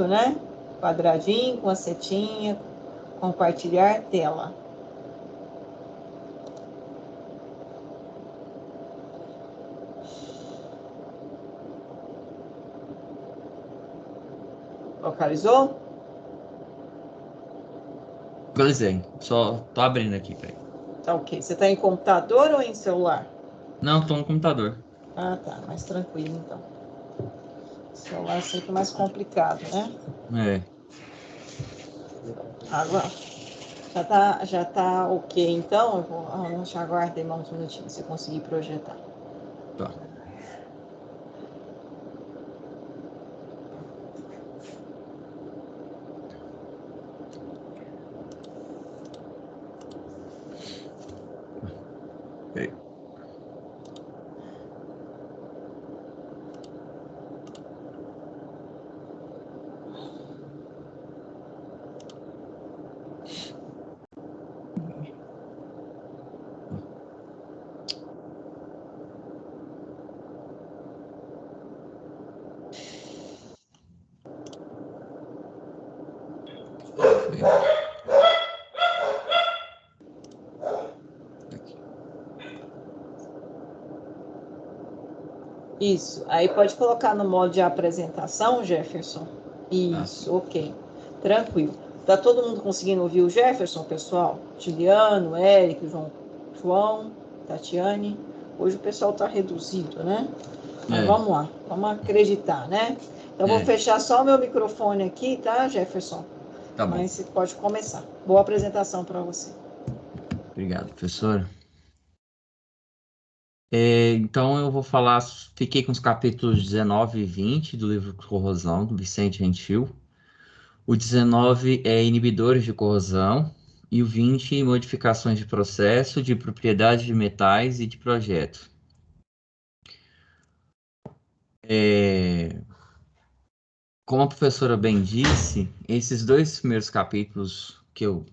né? Quadradinho com a setinha, compartilhar tela. Localizou? Localizei. Só tô abrindo aqui, peraí. Tá ok. Você tá em computador ou em celular? Não, tô no computador. Ah, tá. Mais tranquilo, então. Celular é sempre mais complicado, né? É. Agora, já tá ok, então. Já aguardei mais um minutinho, se eu conseguir projetar. Tá. Peraí. Aqui. Isso. Aí pode colocar no modo de apresentação, Jefferson. Isso, sim. ok. Tranquilo. Tá todo mundo conseguindo ouvir o Jefferson, pessoal? Juliano, Érico, João, Tatiane. Hoje o pessoal tá reduzido, né? Mas vamos lá, vamos acreditar, né? Então, vou fechar só o meu microfone aqui, tá, Jefferson? Tá bom. Mas você pode começar. Boa apresentação para você. Obrigado, professora. Então eu vou falar, fiquei com os capítulos 19 e 20 do livro Corrosão, do Vicente Gentil. O 19 é inibidores de corrosão e o 20 modificações de processo, de propriedade de metais e de projeto. Como a professora bem disse, esses dois primeiros capítulos que eu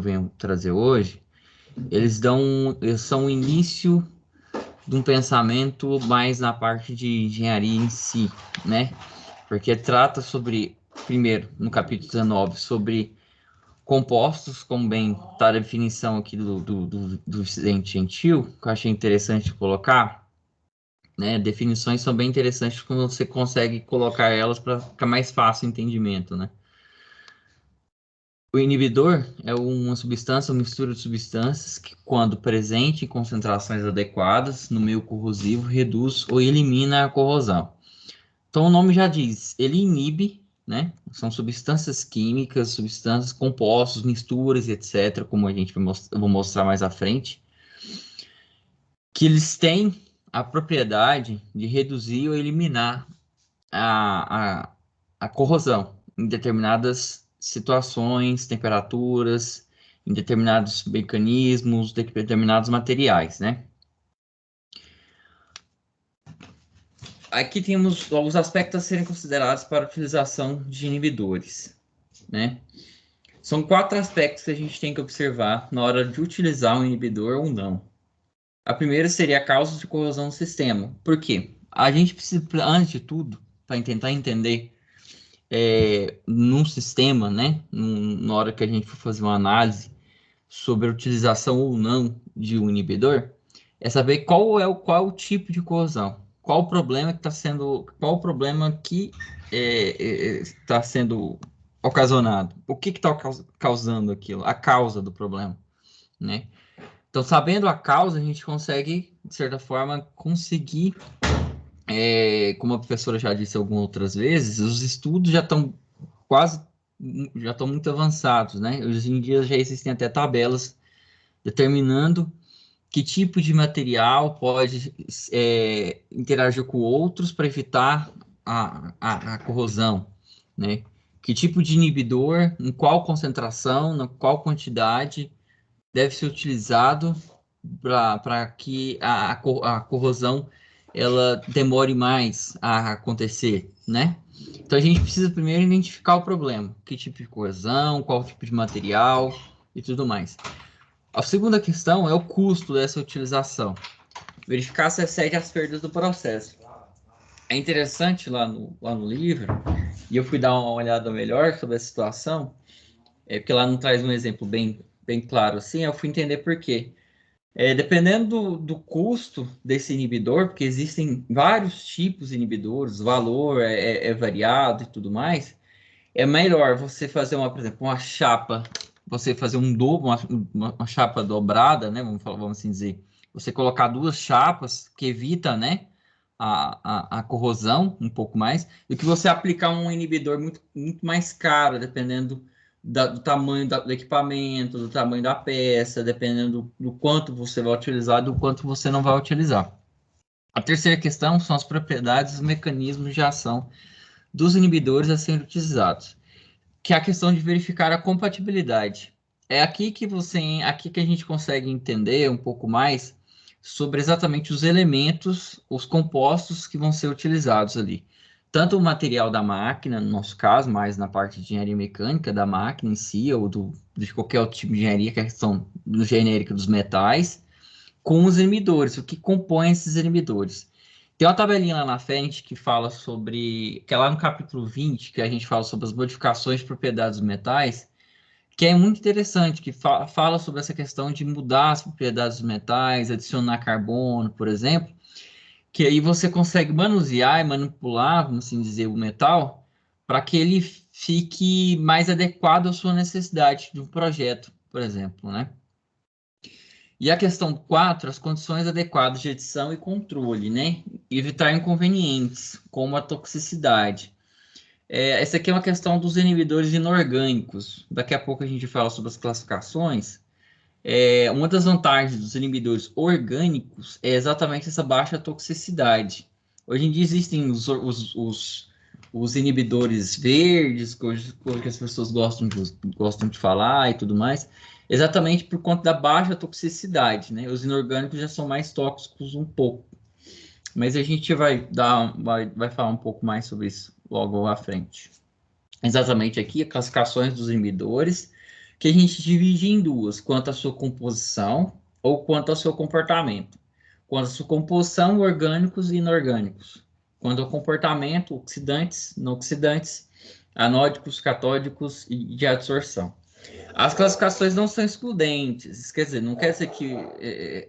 venho trazer hoje, eles são o início de um pensamento mais na parte de engenharia em si, né? Porque trata sobre, primeiro, no capítulo 19, sobre compostos, como bem está a definição aqui do Vicente Gentil, que eu achei interessante colocar, né? Definições são bem interessantes quando você consegue colocar elas para ficar mais fácil o entendimento, né? O inibidor é uma substância, uma mistura de substâncias que, quando presente em concentrações adequadas no meio corrosivo, reduz ou elimina a corrosão. Então, o nome já diz, ele inibe, né? São substâncias químicas, substâncias compostos, misturas, etc., como a gente eu vou mostrar mais à frente, que eles têm a propriedade de reduzir ou eliminar a corrosão em determinadas situações, temperaturas, em determinados mecanismos, determinados materiais, né? Aqui temos os aspectos a serem considerados para a utilização de inibidores, né? São 4 aspectos que a gente tem que observar na hora de utilizar um inibidor ou não. A primeira seria a causa de corrosão do sistema. Por quê? A gente precisa, antes de tudo, para tentar entender num sistema, né? Na hora que a gente for fazer uma análise sobre a utilização ou não de um inibidor, é saber qual é o tipo de corrosão, qual o problema que está sendo, qual o problema que está sendo ocasionado, o que está causando aquilo, a causa do problema, né? Então, sabendo a causa, a gente consegue, de certa forma, conseguir, como a professora já disse algumas outras vezes, os estudos quase já estão muito avançados, né? Hoje em dia já existem até tabelas determinando que tipo de material pode interagir com outros para evitar a corrosão, né? Que tipo de inibidor, em qual concentração, na qual quantidade deve ser utilizado para que a corrosão ela demore mais a acontecer, né? Então a gente precisa primeiro identificar o problema, que tipo de corrosão, qual tipo de material e tudo mais. A segunda questão é o custo dessa utilização. Verificar se excede as perdas do processo. É interessante lá no livro e eu fui dar uma olhada melhor sobre a situação, porque lá não traz um exemplo bem claro assim, eu fui entender por quê. Dependendo do custo desse inibidor, porque existem vários tipos de inibidores, o valor é variado e tudo mais, é melhor você fazer por exemplo, uma chapa, você fazer uma chapa dobrada, né? Vamos assim dizer. Você colocar duas chapas, que evita, né? A corrosão um pouco mais, do que você aplicar um inibidor muito mais caro, dependendo do tamanho do equipamento, do tamanho da peça, dependendo do quanto você vai utilizar, do quanto você não vai utilizar. A terceira questão são as propriedades e os mecanismos de ação dos inibidores a serem utilizados, que é a questão de verificar a compatibilidade. É aqui que a gente consegue entender um pouco mais sobre exatamente os elementos, os compostos que vão ser utilizados ali. Tanto o material da máquina, no nosso caso, mais na parte de engenharia mecânica da máquina em si, ou de qualquer outro tipo de engenharia, que é a questão genérica dos metais, com os inibidores, o que compõe esses inibidores. Tem uma tabelinha lá na frente que fala sobre, que é lá no capítulo 20, que a gente fala sobre as modificações de propriedades dos metais, que é muito interessante, que fala sobre essa questão de mudar as propriedades dos metais, adicionar carbono, por exemplo, que aí você consegue manusear e manipular, vamos assim dizer, o metal, para que ele fique mais adequado à sua necessidade de um projeto, por exemplo, né? E a questão 4, as condições adequadas de edição e controle, né? Evitar inconvenientes, como a toxicidade. Essa aqui é uma questão dos inibidores inorgânicos. Daqui a pouco a gente fala sobre as classificações. Uma das vantagens dos inibidores orgânicos é exatamente essa baixa toxicidade. Hoje em dia existem os inibidores verdes, que as pessoas gostam de falar e tudo mais, exatamente por conta da baixa toxicidade, né? Os inorgânicos já são mais tóxicos um pouco. Mas a gente vai falar um pouco mais sobre isso logo à frente. Exatamente aqui, as classificações dos inibidores, que a gente divide em duas, quanto à sua composição ou quanto ao seu comportamento. Quanto à sua composição, orgânicos e inorgânicos. Quanto ao comportamento, oxidantes, não oxidantes, anódicos, catódicos e de adsorção. As classificações não são excludentes, quer dizer, não quer dizer que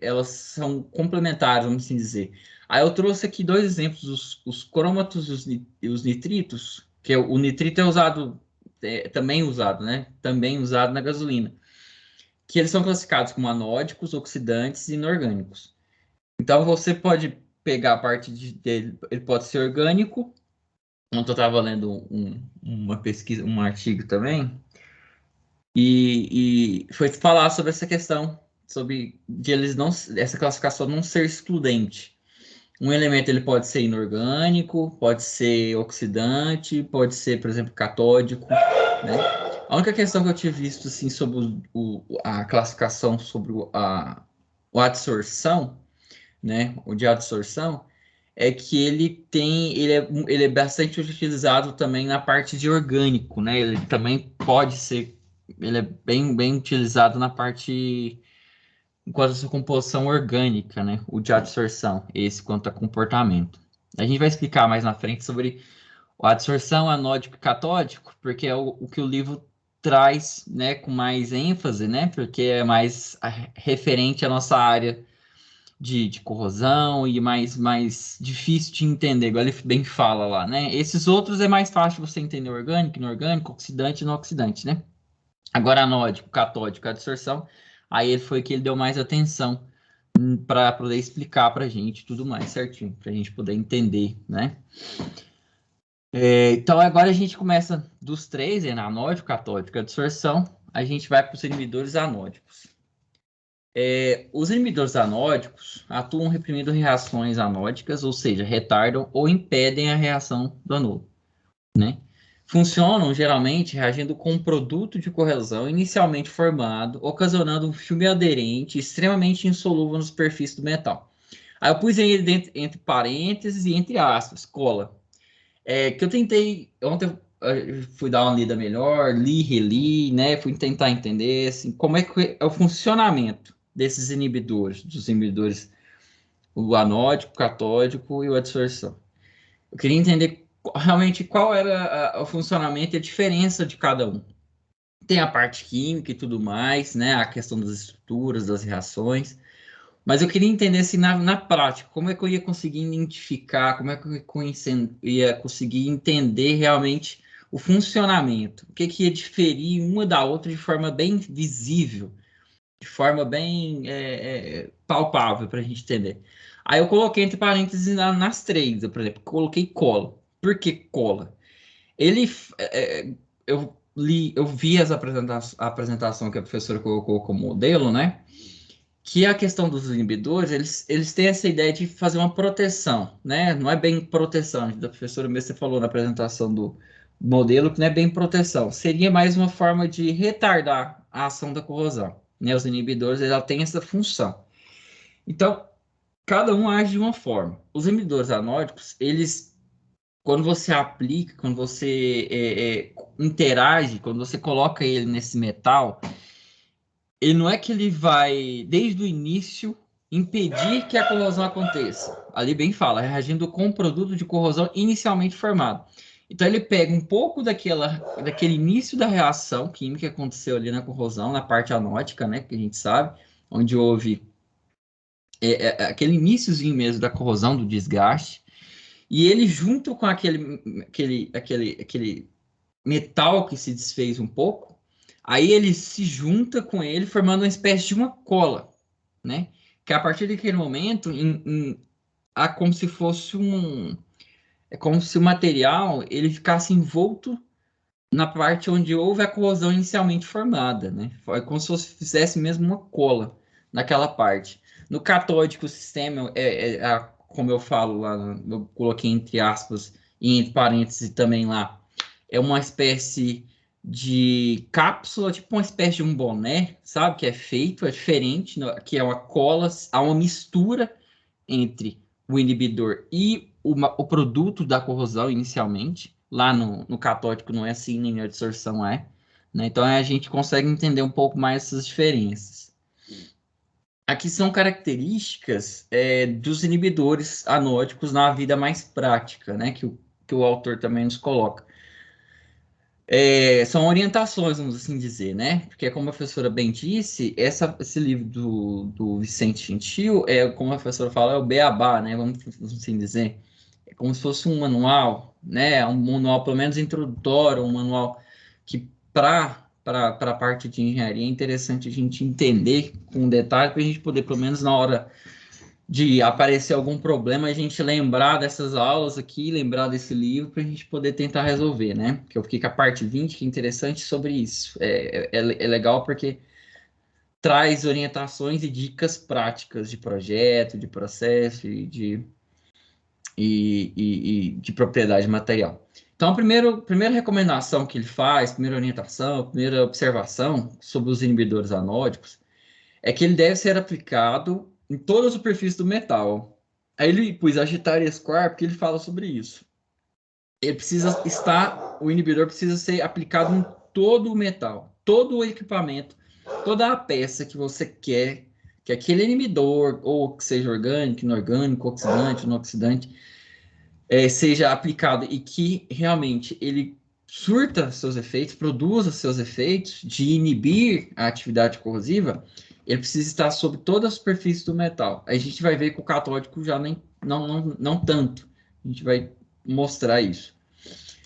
elas são complementares, vamos assim dizer. Aí eu trouxe aqui dois exemplos, os crômatos e os nitritos, que o nitrito é usado, também usado, né? Também usado na gasolina. Que eles são classificados como anódicos, oxidantes e inorgânicos. Então você pode pegar a parte dele, ele pode ser orgânico. Ontem eu estava lendo uma pesquisa, um artigo também, e foi falar sobre essa questão, sobre de eles não, essa classificação não ser excludente. Um elemento ele pode ser inorgânico, pode ser oxidante, pode ser, por exemplo, catódico, né? A única questão que eu tinha visto assim sobre a classificação sobre a adsorção, né? O de adsorção é que ele é bastante utilizado também na parte de orgânico, né? Ele também pode ser, ele é bem utilizado na parte enquanto a sua composição orgânica, né? O de adsorção, esse quanto a comportamento. A gente vai explicar mais na frente sobre a adsorção anódico e catódico, porque é o que o livro traz, né, com mais ênfase, né? Porque é mais referente à nossa área de corrosão e mais difícil de entender, igual ele bem fala lá, né? Esses outros é mais fácil você entender orgânico, inorgânico, oxidante e não oxidante, né? Agora, anódico, catódico, a distorção, aí ele foi que ele deu mais atenção para poder explicar para a gente tudo mais certinho, para a gente poder entender, né? Então, agora a gente começa dos três, anódico, catódico e a distorção, a gente vai para os inibidores anódicos. Os inibidores anódicos atuam reprimindo reações anódicas, ou seja, retardam ou impedem a reação do anôdo, né? Funcionam geralmente reagindo com um produto de corrosão inicialmente formado, ocasionando um filme aderente extremamente insolúvel nos perfis do metal. Aí eu pus ele entre parênteses e entre aspas, cola. Que eu tentei, ontem eu fui dar uma lida melhor, reli, né? Fui tentar entender assim, como é que é o funcionamento desses inibidores, dos inibidores, o anódico, o catódico e o adsorção. Eu queria entender realmente qual era o funcionamento e a diferença de cada um. Tem a parte química e tudo mais, né? A questão das estruturas, das reações. Mas eu queria entender assim, na prática, como é que eu ia conseguir identificar, como é que eu ia conseguir entender realmente o funcionamento, o que que ia diferir uma da outra de forma bem visível, de forma bem palpável para a gente entender. Aí eu coloquei entre parênteses nas três, eu, por exemplo, coloquei cola. Por que cola? Ele, eu vi a apresentação que a professora colocou como modelo, né? Que a questão dos inibidores, eles têm essa ideia de fazer uma proteção, né? Não é bem proteção, a professora mesmo você falou na apresentação do modelo que não é bem proteção, seria mais uma forma de retardar a ação da corrosão, né? Os inibidores, eles têm essa função. Então, cada um age de uma forma. Os inibidores anódicos, eles, quando você aplica, quando você interage, quando você coloca ele nesse metal, ele não é que ele vai, desde o início, impedir que a corrosão aconteça. Ali bem fala, reagindo com o produto de corrosão inicialmente formado. Então ele pega um pouco daquele início da reação química que aconteceu ali na corrosão, na parte anótica, né, que a gente sabe, onde houve aquele iniciozinho mesmo da corrosão, do desgaste, e ele junto com aquele metal que se desfez um pouco, aí ele se junta com ele, formando uma espécie de uma cola, né? Que a partir daquele momento, há como se fosse é como se o material ele ficasse envolto na parte onde houve a corrosão inicialmente formada, né? É como se fosse, fizesse mesmo uma cola naquela parte. No catódico, o sistema como eu falo lá, eu coloquei entre aspas e entre parênteses também lá, é uma espécie de cápsula, tipo uma espécie de um boné, sabe? Que é feito, é diferente, que é uma cola, há uma mistura entre o inibidor e o produto da corrosão inicialmente. Lá no catódico não é assim, nem a distorção é. Né? Então a gente consegue entender um pouco mais essas diferenças. Aqui são características dos inibidores anódicos na vida mais prática, né? Que o autor também nos coloca. São orientações, vamos assim dizer, né? Porque, como a professora bem disse, esse livro do Vicente Gentil, como a professora fala, é o beabá, né? Vamos assim dizer. É como se fosse um manual, né? Um manual, pelo menos introdutório, um manual que, para a parte de engenharia, é interessante a gente entender com detalhe, para a gente poder, pelo menos na hora de aparecer algum problema, a gente lembrar dessas aulas aqui, lembrar desse livro, para a gente poder tentar resolver, né? Que eu fiquei com a parte 20, que é interessante sobre isso. É legal porque traz orientações e dicas práticas de projeto, de processo e de propriedade material. Então, primeira recomendação que ele faz, primeira orientação, primeira observação sobre os inibidores anódicos, é que ele deve ser aplicado em toda a superfície do metal. Aí ele pôs agitar e escoar porque ele fala sobre isso. O inibidor precisa ser aplicado em todo o metal, todo o equipamento, toda a peça que você quer que aquele inibidor, ou que seja orgânico, inorgânico, oxidante, não oxidante, seja aplicado e que realmente ele surta seus efeitos, produza seus efeitos de inibir a atividade corrosiva, ele precisa estar sobre toda a superfície do metal. A gente vai ver que o catódico já não tanto. A gente vai mostrar isso.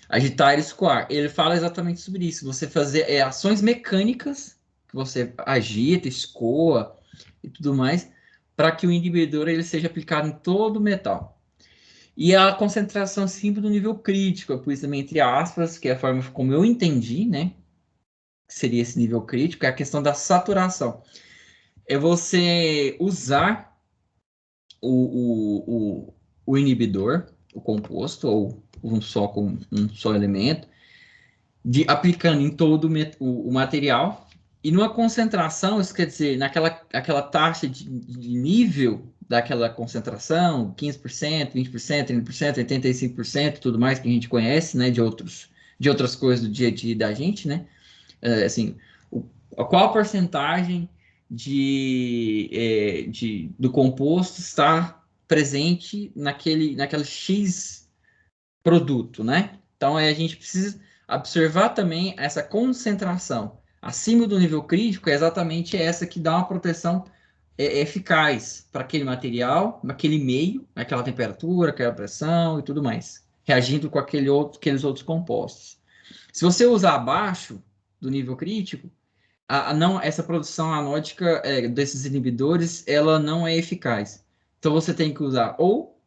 Agitar e escoar. Ele fala exatamente sobre isso. Você fazer ações mecânicas, que você agita, escoa e tudo mais, para que o inibidor ele seja aplicado em todo o metal. E a concentração sempre do nível crítico, eu pus também entre aspas, que é a forma como eu entendi, né? Que seria esse nível crítico, é a questão da saturação. É você usar o inibidor, o composto, ou com um só elemento, aplicando em todo o material, e numa concentração, isso quer dizer, aquela taxa de nível daquela concentração, 15%, 20%, 30%, 85%, tudo mais que a gente conhece, né, de outras coisas do dia a dia da gente, né? Assim, qual a porcentagem do composto está presente naquela X produto, né? Então, a gente precisa observar também essa concentração acima do nível crítico, é exatamente essa que dá uma proteção eficaz para aquele material, naquele meio, naquela temperatura, aquela pressão e tudo mais, reagindo com aqueles outros compostos. Se você usar abaixo do nível crítico, não, essa produção anódica desses inibidores, ela não é eficaz. Então você tem que usar ou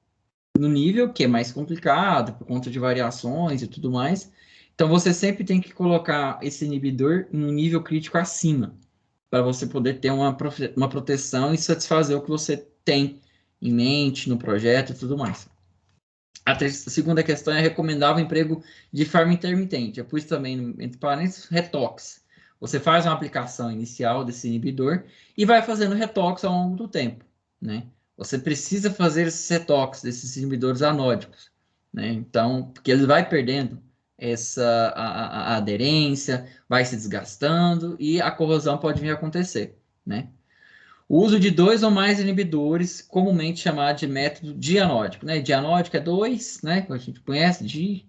no nível que é mais complicado por conta de variações e tudo mais. Então você sempre tem que colocar esse inibidor no nível crítico acima, para você poder ter uma proteção e satisfazer o que você tem em mente no projeto e tudo mais. A segunda questão é recomendável o emprego de forma intermitente. Eu pus também, entre parênteses, retox. Você faz uma aplicação inicial desse inibidor e vai fazendo retox ao longo do tempo, né? Você precisa fazer esses retox desses inibidores anódicos, né? Então, porque ele vai perdendo a aderência, vai se desgastando e a corrosão pode vir a acontecer, né? O uso de 2 ou mais inibidores, comumente chamado de método dianódico, né? Dianódico é 2, né? Que a gente conhece,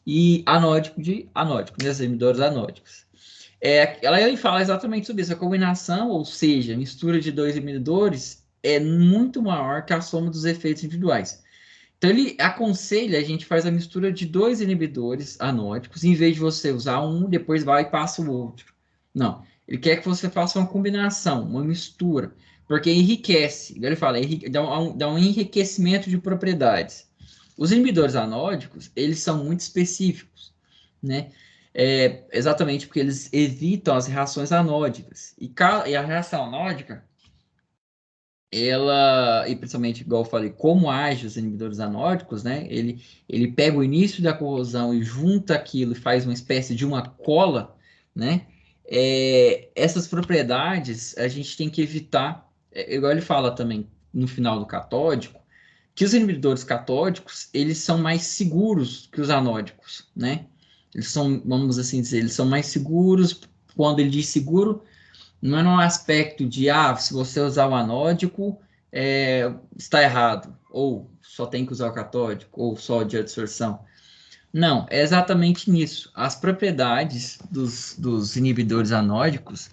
e anódico de anódico, né? Os inibidores anódicos. Ela fala exatamente sobre isso. A combinação, ou seja, a mistura de 2 inibidores é muito maior que a soma dos efeitos individuais. Então, ele aconselha a gente faz a mistura de 2 inibidores anódicos, em vez de você usar um, depois vai e passa o outro. Não. Ele quer que você faça uma combinação, uma mistura, porque enriquece. Ele fala, dá um enriquecimento de propriedades. Os inibidores anódicos, eles são muito específicos, né? Exatamente porque eles evitam as reações anódicas. E a reação anódica, e principalmente, igual eu falei, como age os inibidores anódicos, né? Ele pega o início da corrosão e junta aquilo e faz uma espécie de uma cola, né? Essas propriedades a gente tem que evitar, igual ele fala também no final do catódico, que os inibidores catódicos, eles são mais seguros que os anódicos, né? Eles são, vamos assim dizer, eles são mais seguros. Quando ele diz seguro, não é no aspecto de, se você usar o anódico, está errado, ou só tem que usar o catódico, ou só de adsorção. Não, é exatamente nisso. As propriedades dos inibidores anódicos,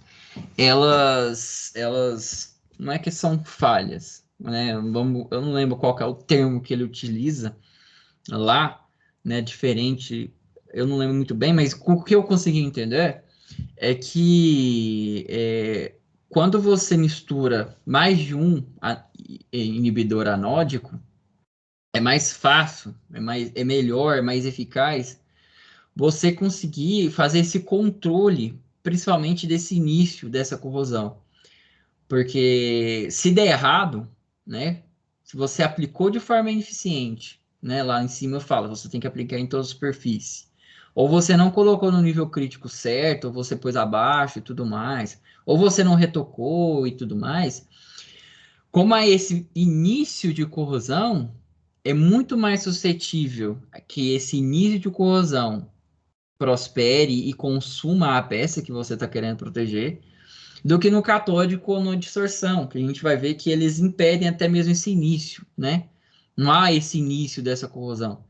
elas não é que são falhas, né? Eu não lembro qual que é o termo que ele utiliza lá, né? Diferente, eu não lembro muito bem, mas o que eu consegui entender é que quando você mistura mais de um inibidor anódico, é mais fácil, é melhor, é mais eficaz você conseguir fazer esse controle, principalmente desse início dessa corrosão. Porque se der errado, né? Se você aplicou de forma ineficiente, né? Lá em cima fala, você tem que aplicar em toda a superfície. Ou você não colocou no nível crítico certo, ou você pôs abaixo e tudo mais. Ou você não retocou e tudo mais. Como é esse início de corrosão, é muito mais suscetível que esse início de corrosão prospere e consuma a peça que você está querendo proteger, do que no catódico ou na distorção, que a gente vai ver que eles impedem até mesmo esse início, né? Não há esse início dessa corrosão,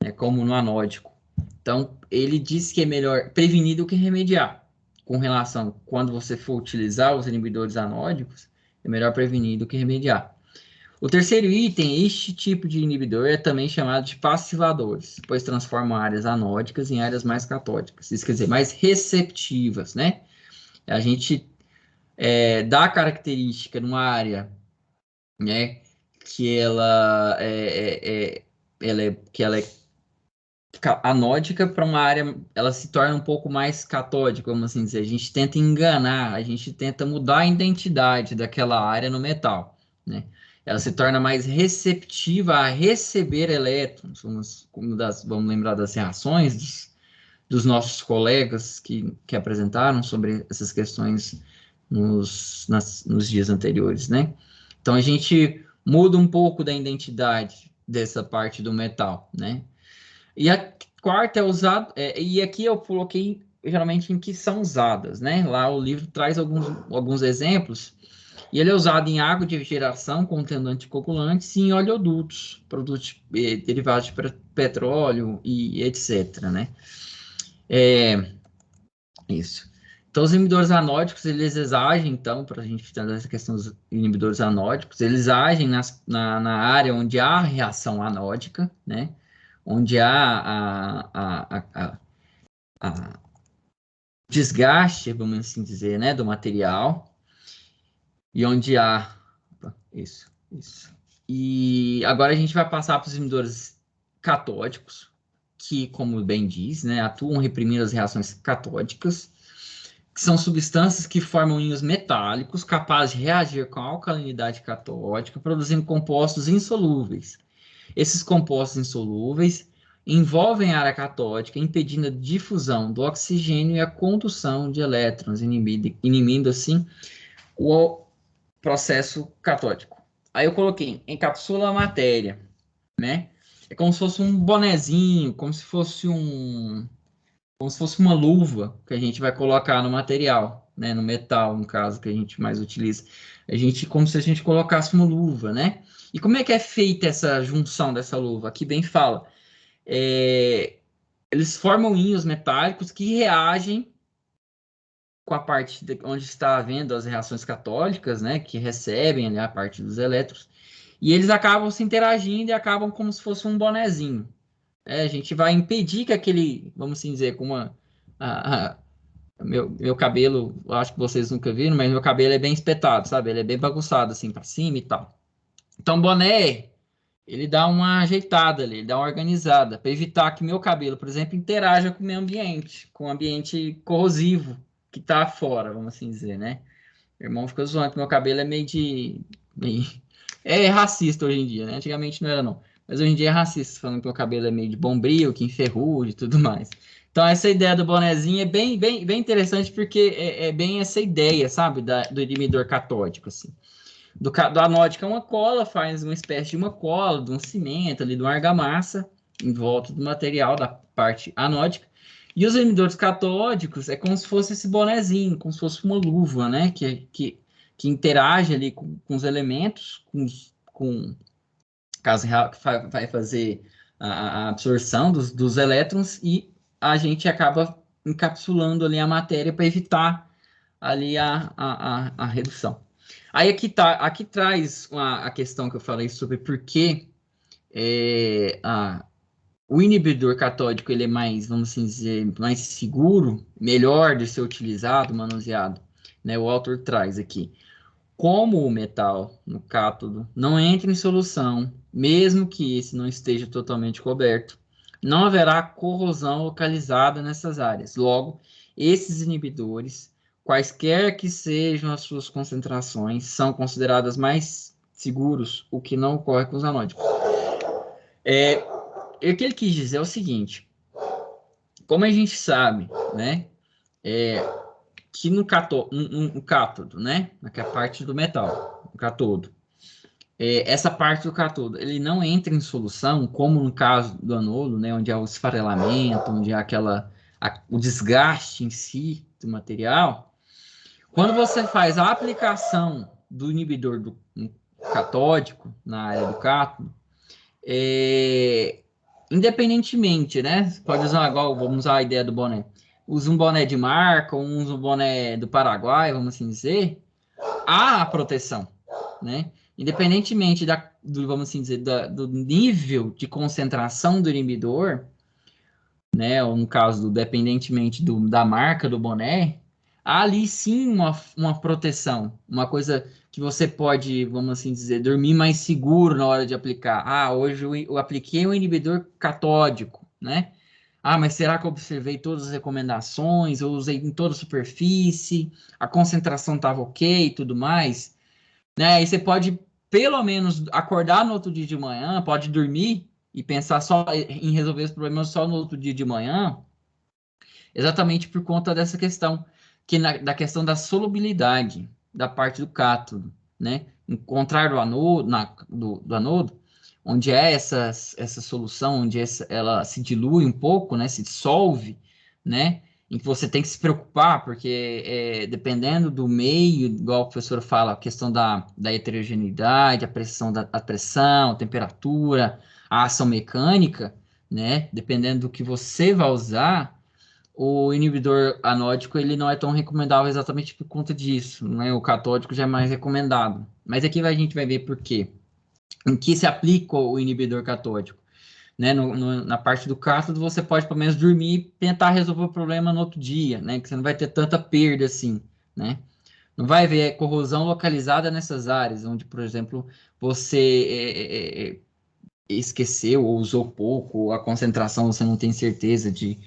né? Como no anódico. Então, ele diz que é melhor prevenir do que remediar. Com relação, quando você for utilizar os inibidores anódicos, é melhor prevenir do que remediar. O terceiro item, este tipo de inibidor é também chamado de passivadores, pois transformam áreas anódicas em áreas mais catódicas, isso quer dizer, mais receptivas, né? A gente dá a característica numa área, né, que ela é anódica, para uma área, ela se torna um pouco mais catódica, vamos assim dizer. A gente tenta enganar, a gente tenta mudar a identidade daquela área no metal, né? Ela se torna mais receptiva a receber elétrons, vamos lembrar das reações dos nossos colegas que apresentaram sobre essas questões nos dias anteriores, né? Então a gente muda um pouco da identidade dessa parte do metal, né? E a quarta é usada, e aqui eu coloquei geralmente em que são usadas, né? Lá o livro traz alguns exemplos, e ele é usado em água de refrigeração contendo anticoagulantes e em oleodutos, produtos derivados petróleo e etc, né? Isso. Então, os inibidores anódicos, eles agem, então, para a gente entender essa questão dos inibidores anódicos, eles agem na área onde há reação anódica, né? Onde há a desgaste, vamos assim dizer, né, do material, e onde há... Opa, isso. E agora a gente vai passar para os inibidores catódicos, que, como bem diz, né, atuam reprimindo as reações catódicas, que são substâncias que formam íons metálicos capazes de reagir com a alcalinidade catódica, produzindo compostos insolúveis. Esses compostos insolúveis envolvem a área catódica, impedindo a difusão do oxigênio e a condução de elétrons, inibindo assim o processo catódico. Aí eu coloquei, encapsula a matéria, né? É como se fosse um bonezinho, como se fosse uma luva que a gente vai colocar no material, né? No metal, no caso, que a gente mais utiliza. Como se a gente colocasse uma luva, né? E como é que é feita essa junção dessa luva? Aqui bem fala. Eles formam íons metálicos que reagem com a parte onde está havendo as reações católicas, né? Que recebem ali a parte dos elétrons. E eles acabam se interagindo e acabam como se fosse um bonezinho. A gente vai impedir que aquele, vamos assim dizer, com uma... meu cabelo, eu acho que vocês nunca viram, mas meu cabelo é bem espetado, sabe? Ele é bem bagunçado, assim, para cima e tal. Então, boné, ele dá uma ajeitada ali, ele dá uma organizada, para evitar que meu cabelo, por exemplo, interaja com o meio ambiente, com o ambiente corrosivo que tá fora, vamos assim dizer, né? Meu irmão fica zoando que meu cabelo é é racista hoje em dia, né? Antigamente não era, não. Mas hoje em dia é racista, falando que meu cabelo é meio de bombril, que enferruja e tudo mais. Então, essa ideia do bonezinho é bem interessante, porque é bem essa ideia, sabe? Do inibidor catódico, assim. Do anódico é uma cola, faz uma espécie de uma cola, de um cimento ali, de uma argamassa, em volta do material da parte anódica. E os inibidores catódicos é como se fosse esse bonezinho, como se fosse uma luva, né? Que interage ali com os elementos, caso vai fazer a absorção dos elétrons, e a gente acaba encapsulando ali a matéria para evitar ali a redução. Aí aqui traz a questão que eu falei sobre por que o inibidor catódico ele é mais, vamos assim dizer, mais seguro, melhor de ser utilizado, manuseado, né? O autor traz aqui. Como o metal no cátodo não entra em solução, mesmo que esse não esteja totalmente coberto, não haverá corrosão localizada nessas áreas. Logo, esses inibidores, quaisquer que sejam as suas concentrações, são consideradas mais seguros, o que não ocorre com os anódicos. O que ele quis dizer é o seguinte: como a gente sabe, né, que no cátodo, né, que é a parte do metal, o cátodo, essa parte do cátodo, ele não entra em solução, como no caso do anodo, né, onde há o esfarelamento, onde há o desgaste em si do material. Quando você faz a aplicação do inibidor do catódico na área do cátodo, independentemente, né? Pode usar igual, vamos usar a ideia do boné. Usa um boné de marca, usa um boné do Paraguai, vamos assim dizer, há a proteção, né? Independentemente vamos assim dizer, do nível de concentração do inibidor, né? Ou no caso, dependentemente da marca do boné, há ali sim uma proteção, uma coisa que você pode, vamos assim dizer, dormir mais seguro na hora de aplicar. Hoje eu apliquei um inibidor catódico, né? Mas será que eu observei todas as recomendações? Eu usei em toda a superfície, a concentração estava ok e tudo mais, né? E você pode, pelo menos, acordar no outro dia de manhã, pode dormir e pensar só em resolver os problemas só no outro dia de manhã, exatamente por conta dessa questão, da questão da solubilidade da parte do cátodo, né? Em contrário do anodo, do anodo, onde é essa solução, onde ela se dilui um pouco, né? Se dissolve, né? Em que você tem que se preocupar, porque dependendo do meio, igual o professor fala, a questão da heterogeneidade, a pressão, a temperatura, a ação mecânica, né? Dependendo do que você vai usar, o inibidor anódico ele não é tão recomendável exatamente por conta disso, né? O catódico já é mais recomendado. Mas aqui a gente vai ver por quê. Em que se aplica o inibidor catódico, né? Na parte do cátodo, você pode pelo menos dormir e tentar resolver o problema no outro dia, né? Que você não vai ter tanta perda assim, né? Não vai haver corrosão localizada nessas áreas, onde, por exemplo, você esqueceu ou usou pouco, ou a concentração você não tem certeza de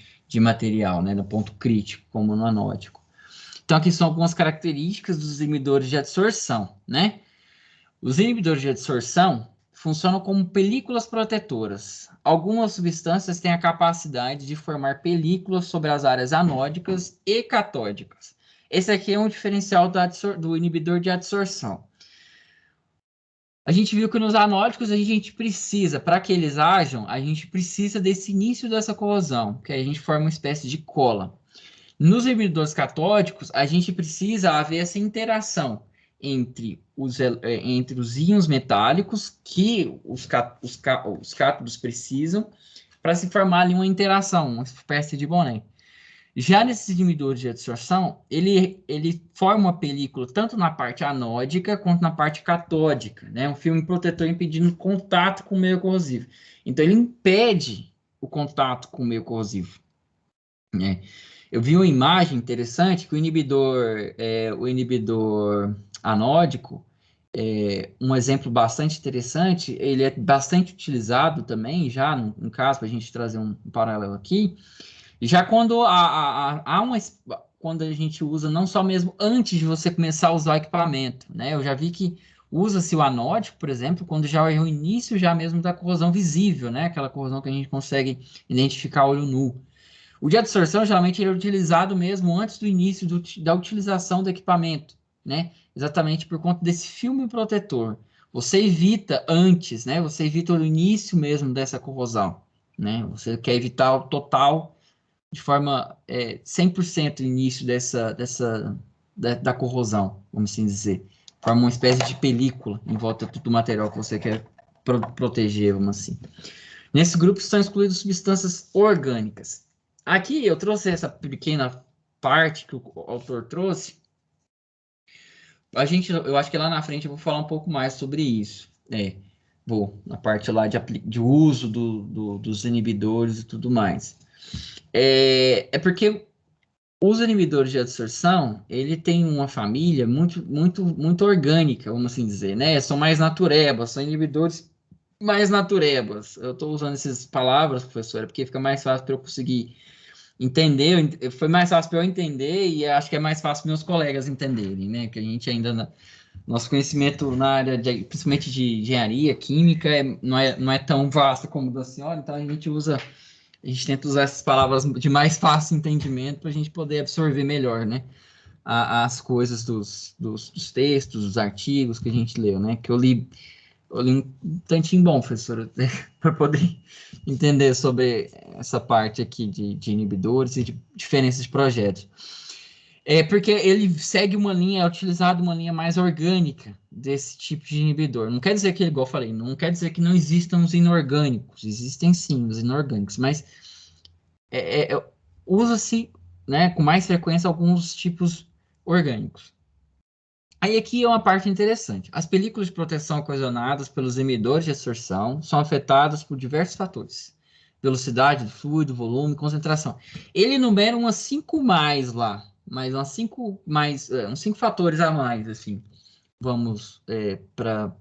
material, né? No ponto crítico, como no anódico. Então, aqui são algumas características dos inibidores de adsorção, né? Os inibidores de adsorção funcionam como películas protetoras. Algumas substâncias têm a capacidade de formar películas sobre as áreas anódicas e catódicas. Esse aqui é um diferencial do inibidor de adsorção. A gente viu que nos anódicos a gente precisa, para que eles ajam, a gente precisa desse início dessa corrosão, que aí a gente forma uma espécie de cola. Nos inibidores catódicos, a gente precisa haver essa interação entre os íons metálicos que os cátodos precisam para se formar ali uma interação, uma espécie de boné. Já nesses inibidores de adsorção, ele forma uma película tanto na parte anódica quanto na parte catódica, né? Um filme protetor impedindo contato com o meio corrosivo. Então, ele impede o contato com o meio corrosivo, né? Eu vi uma imagem interessante que o inibidor anódico, um exemplo bastante interessante, ele é bastante utilizado também, já no caso, para a gente trazer um paralelo aqui, já quando a gente usa, não só mesmo antes de você começar a usar o equipamento, né? Eu já vi que usa-se o anódico, por exemplo, quando já é o início já mesmo da corrosão visível, né? Aquela corrosão que a gente consegue identificar a olho nu. O de adsorção, geralmente, ele é utilizado mesmo antes do início da utilização do equipamento, né? Exatamente por conta desse filme protetor. Você evita antes, né? Você evita o início mesmo dessa corrosão, né? Você quer evitar o total, de forma 100% o início da corrosão, vamos assim dizer. Forma uma espécie de película em volta do material que você quer proteger, vamos assim. Nesse grupo estão excluídas substâncias orgânicas. Aqui eu trouxe essa pequena parte que o autor trouxe. Eu acho que lá na frente eu vou falar um pouco mais sobre isso. Na parte lá de uso dos inibidores e tudo mais. Porque os inibidores de adsorção, ele tem uma família muito, muito, muito orgânica, vamos assim dizer, né? São mais naturebas, são inibidores mais naturebas. Eu estou usando essas palavras, professora, porque fica mais fácil para eu conseguir entender. Foi mais fácil para eu entender e acho que é mais fácil para meus colegas entenderem, né? Que a gente ainda, nosso conhecimento na área, principalmente de engenharia, química, não é tão vasto como o da senhora, então a gente tenta usar essas palavras de mais fácil entendimento para a gente poder absorver melhor, né? As coisas dos textos, dos artigos que a gente leu, né? Que eu li um tantinho bom, professor, para poder entender sobre essa parte aqui de inibidores e de diferenças de projetos. Porque ele segue uma linha, é utilizado uma linha mais orgânica desse tipo de inibidor. Não quer dizer que, igual eu falei, não quer dizer que não existam os inorgânicos. Existem sim os inorgânicos, mas usa-se, né, com mais frequência alguns tipos orgânicos. Aí aqui é uma parte interessante. As películas de proteção ocasionadas pelos emissores de absorção são afetadas por diversos fatores. Velocidade do fluido, volume, concentração. Ele enumera umas 5 mais lá, mas uns 5 fatores a mais, assim. Vamos para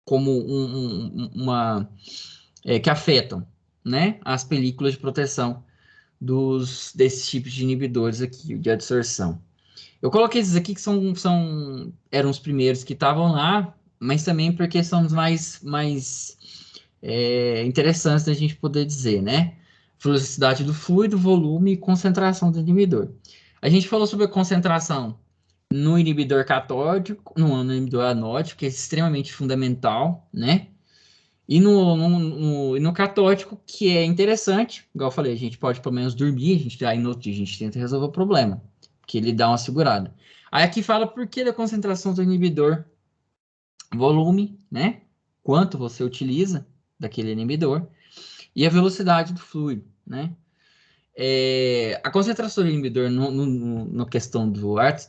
como que afetam, né, as películas de proteção desses tipos de inibidores aqui, de adsorção. Eu coloquei esses aqui que eram os primeiros que estavam lá, mas também porque são os mais interessantes da gente poder dizer, né? Velocidade do fluido, volume e concentração do inibidor. A gente falou sobre a concentração no inibidor catódico, no inibidor anódico, que é extremamente fundamental, né? E no catódico, que é interessante, igual eu falei, a gente pode pelo menos dormir, aí no outro dia a gente tenta resolver o problema, que ele dá uma segurada. Aí aqui fala por que da concentração do inibidor, volume, né? Quanto você utiliza daquele inibidor, e a velocidade do fluido, né? A concentração do inibidor na questão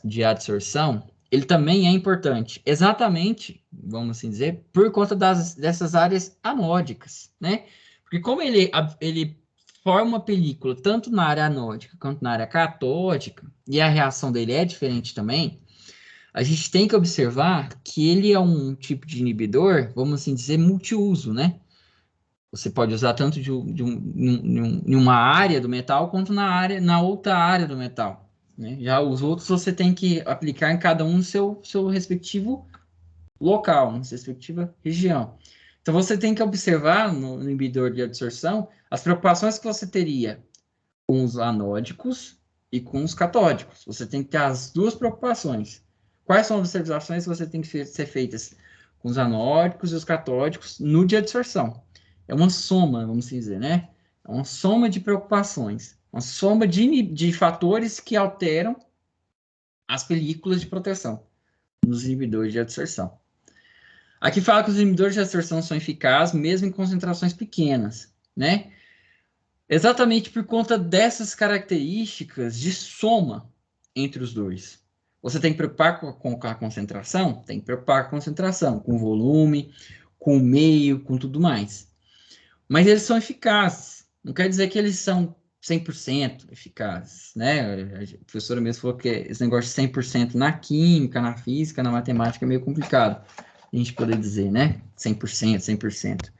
de adsorção, ele também é importante, exatamente, vamos assim dizer, por conta dessas áreas anódicas, né? Porque como ele forma uma película tanto na área anódica quanto na área catódica, e a reação dele é diferente também, a gente tem que observar que ele é um tipo de inibidor, vamos assim dizer, multiuso, né? Você pode usar tanto em uma área do metal quanto na outra área do metal, né? Já os outros você tem que aplicar em cada um no seu respectivo local, na sua respectiva região. Então você tem que observar no inibidor de adsorção as preocupações que você teria com os anódicos e com os catódicos. Você tem que ter as duas preocupações. Quais são as observações que você tem que ser feitas com os anódicos e os catódicos no de adsorção? É uma soma, vamos dizer, né? É uma soma de preocupações, uma soma de fatores que alteram as películas de proteção nos inibidores de adsorção. Aqui fala que os inibidores de adsorção são eficazes mesmo em concentrações pequenas, né? Exatamente por conta dessas características de soma entre os dois. Você tem que preocupar com a concentração? Tem que preocupar com a concentração, com o volume, com o meio, com tudo mais. Mas eles são eficazes. Não quer dizer que eles são 100% eficazes, né? A professora mesmo falou que esse negócio de 100% na química, na física, na matemática é meio complicado a gente poder dizer, né? 100%, 100%.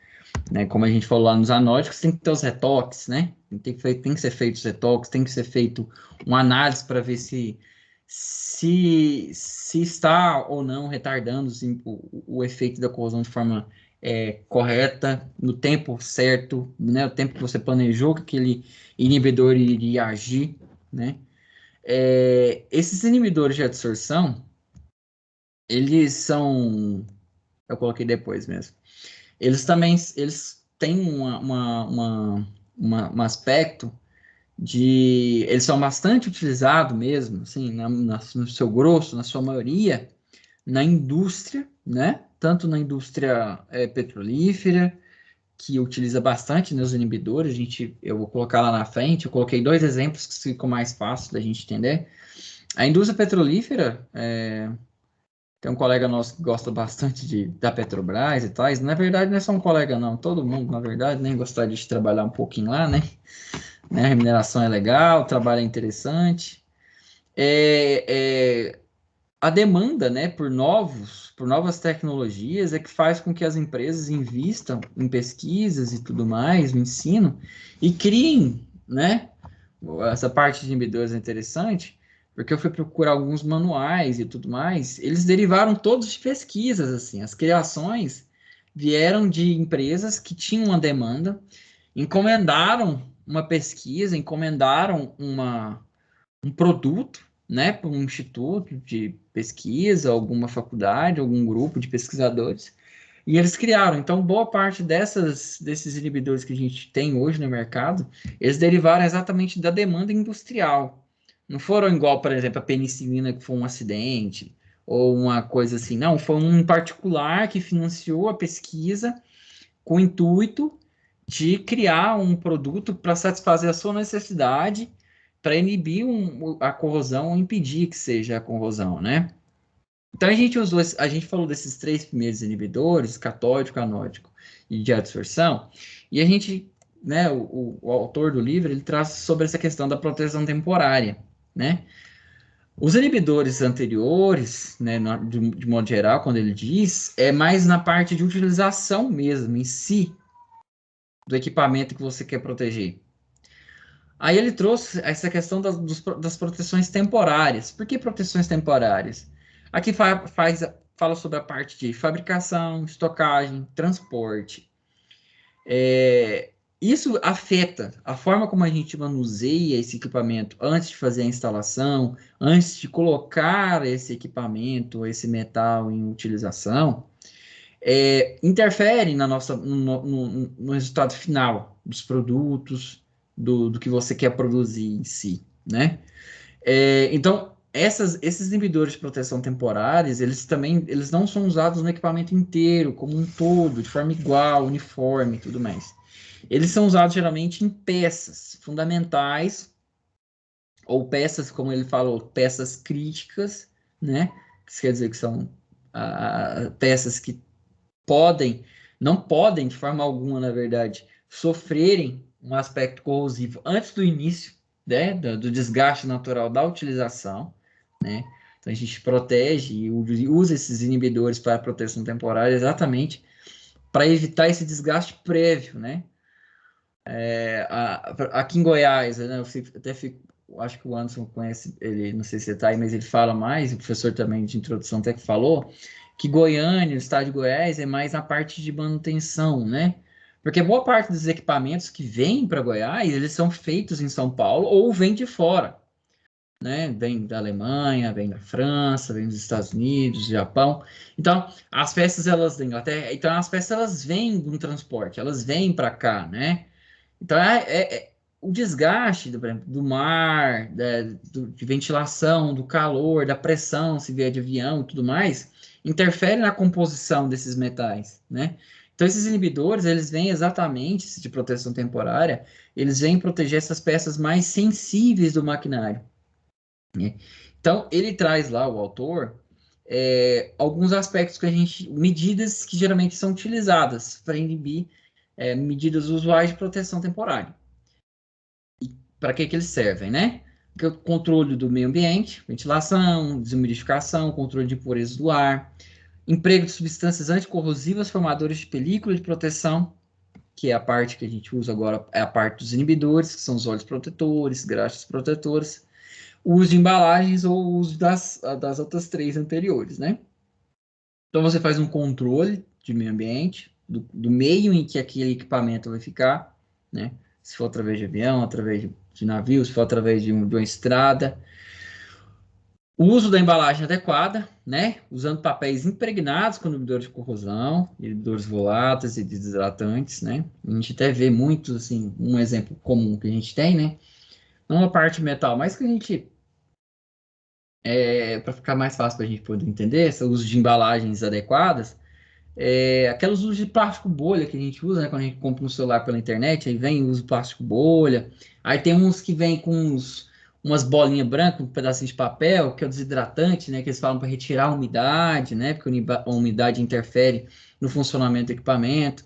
Né? Como a gente falou lá nos anódicos, tem que ter os retoques, né? Tem que ser feito os retoques, tem que ser feito uma análise para ver se está ou não retardando assim, o efeito da corrosão de forma correta, no tempo certo, né? O tempo que você planejou que aquele inibidor iria agir, né? Esses inibidores de adsorção, eles são... Eu coloquei depois mesmo. Eles têm um aspecto de... Eles são bastante utilizados mesmo, assim, no seu grosso, na sua maioria, na indústria, né? Tanto na indústria petrolífera, que utiliza bastante nos inibidores, eu vou colocar lá na frente, eu coloquei 2 exemplos que ficam mais fácil da gente entender. A indústria petrolífera, tem um colega nosso que gosta bastante da Petrobras e tal. Na verdade, não é só um colega, não. Todo mundo, na verdade, nem gostaria de trabalhar um pouquinho lá, né? A remuneração é legal, o trabalho é interessante. A demanda, né, por novas tecnologias é que faz com que as empresas invistam em pesquisas e tudo mais, no ensino, e criem, né? Essa parte de inibidores é interessante, porque eu fui procurar alguns manuais e tudo mais, eles derivaram todos de pesquisas, assim, as criações vieram de empresas que tinham uma demanda, encomendaram uma pesquisa, encomendaram um produto, né, para um instituto de pesquisa, alguma faculdade, algum grupo de pesquisadores, e eles criaram. Então, boa parte desses inibidores que a gente tem hoje no mercado, eles derivaram exatamente da demanda industrial. Não foram igual, por exemplo, a penicilina, que foi um acidente, ou uma coisa assim. Não, foi um particular que financiou a pesquisa com o intuito de criar um produto para satisfazer a sua necessidade, para inibir a corrosão ou impedir que seja a corrosão, né? Então a gente falou desses 3 primeiros inibidores, catódico, anódico e de adsorção, e a gente, né, o autor do livro, ele traz sobre essa questão da proteção temporária, né? Os inibidores anteriores, né, de modo geral, quando ele diz, é mais na parte de utilização mesmo, em si, do equipamento que você quer proteger. Aí ele trouxe essa questão das proteções temporárias. Por que proteções temporárias? Aqui fala sobre a parte de fabricação, estocagem, transporte. Isso afeta a forma como a gente manuseia esse equipamento antes de fazer a instalação, antes de colocar esse equipamento, esse metal em utilização, interfere no resultado final dos produtos, do que você quer produzir em si, né? Então, esses inibidores de proteção temporários, eles não são usados no equipamento inteiro, como um todo, de forma igual, uniforme e tudo mais. Eles são usados geralmente em peças fundamentais, ou peças, como ele falou, peças críticas, né? Isso quer dizer que são peças que não podem, de forma alguma, na verdade, sofrerem um aspecto corrosivo antes do início, né, do desgaste natural da utilização, né? Então a gente protege e usa esses inibidores para proteção temporária exatamente para evitar esse desgaste prévio, né? Aqui em Goiás, né, acho que o Anderson conhece ele, não sei se você está aí, mas ele fala mais, o professor também de introdução até que falou, que Goiânia, o estado de Goiás, é mais na parte de manutenção, né? Porque boa parte dos equipamentos que vêm para Goiás, eles são feitos em São Paulo ou vêm de fora, né? Vem da Alemanha, vem da França, vem dos Estados Unidos, Japão. Então, as peças, elas da Inglaterra, então as peças, elas vêm no transporte, elas vêm para cá, né? Então, o desgaste do mar, de ventilação, do calor, da pressão, se vier de avião e tudo mais, interfere na composição desses metais, né? Então, esses inibidores, eles vêm exatamente, de proteção temporária, eles vêm proteger essas peças mais sensíveis do maquinário, né? Então, ele traz lá, o autor, alguns aspectos medidas que geralmente são utilizadas para inibir medidas usuais de proteção temporária. Para que eles servem, né? Controle do meio ambiente, ventilação, desumidificação, controle de impurezas do ar, emprego de substâncias anticorrosivas, formadores de película de proteção, que é a parte que a gente usa agora, é a parte dos inibidores, que são os óleos protetores, graxas protetoras, o uso de embalagens ou o uso das outras três anteriores, né? Então, você faz um controle de meio ambiente, do meio em que aquele equipamento vai ficar, né? Se for através de avião, através de navio, se for através de uma estrada. O uso da embalagem adequada, né? Usando papéis impregnados com inibidores de corrosão, inibidores voláteis e desidratantes, né? A gente até vê muitos, assim, um exemplo comum que a gente tem, né? Não a parte metal, mas que a gente para ficar mais fácil para a gente poder entender, o uso de embalagens adequadas, aquelas usos de plástico bolha que a gente usa, né, quando a gente compra um celular pela internet, aí vem o uso de plástico bolha, aí tem uns que vem com umas bolinhas brancas, um pedacinho de papel, que é o desidratante, né, que eles falam para retirar a umidade, né, porque a umidade interfere no funcionamento do equipamento.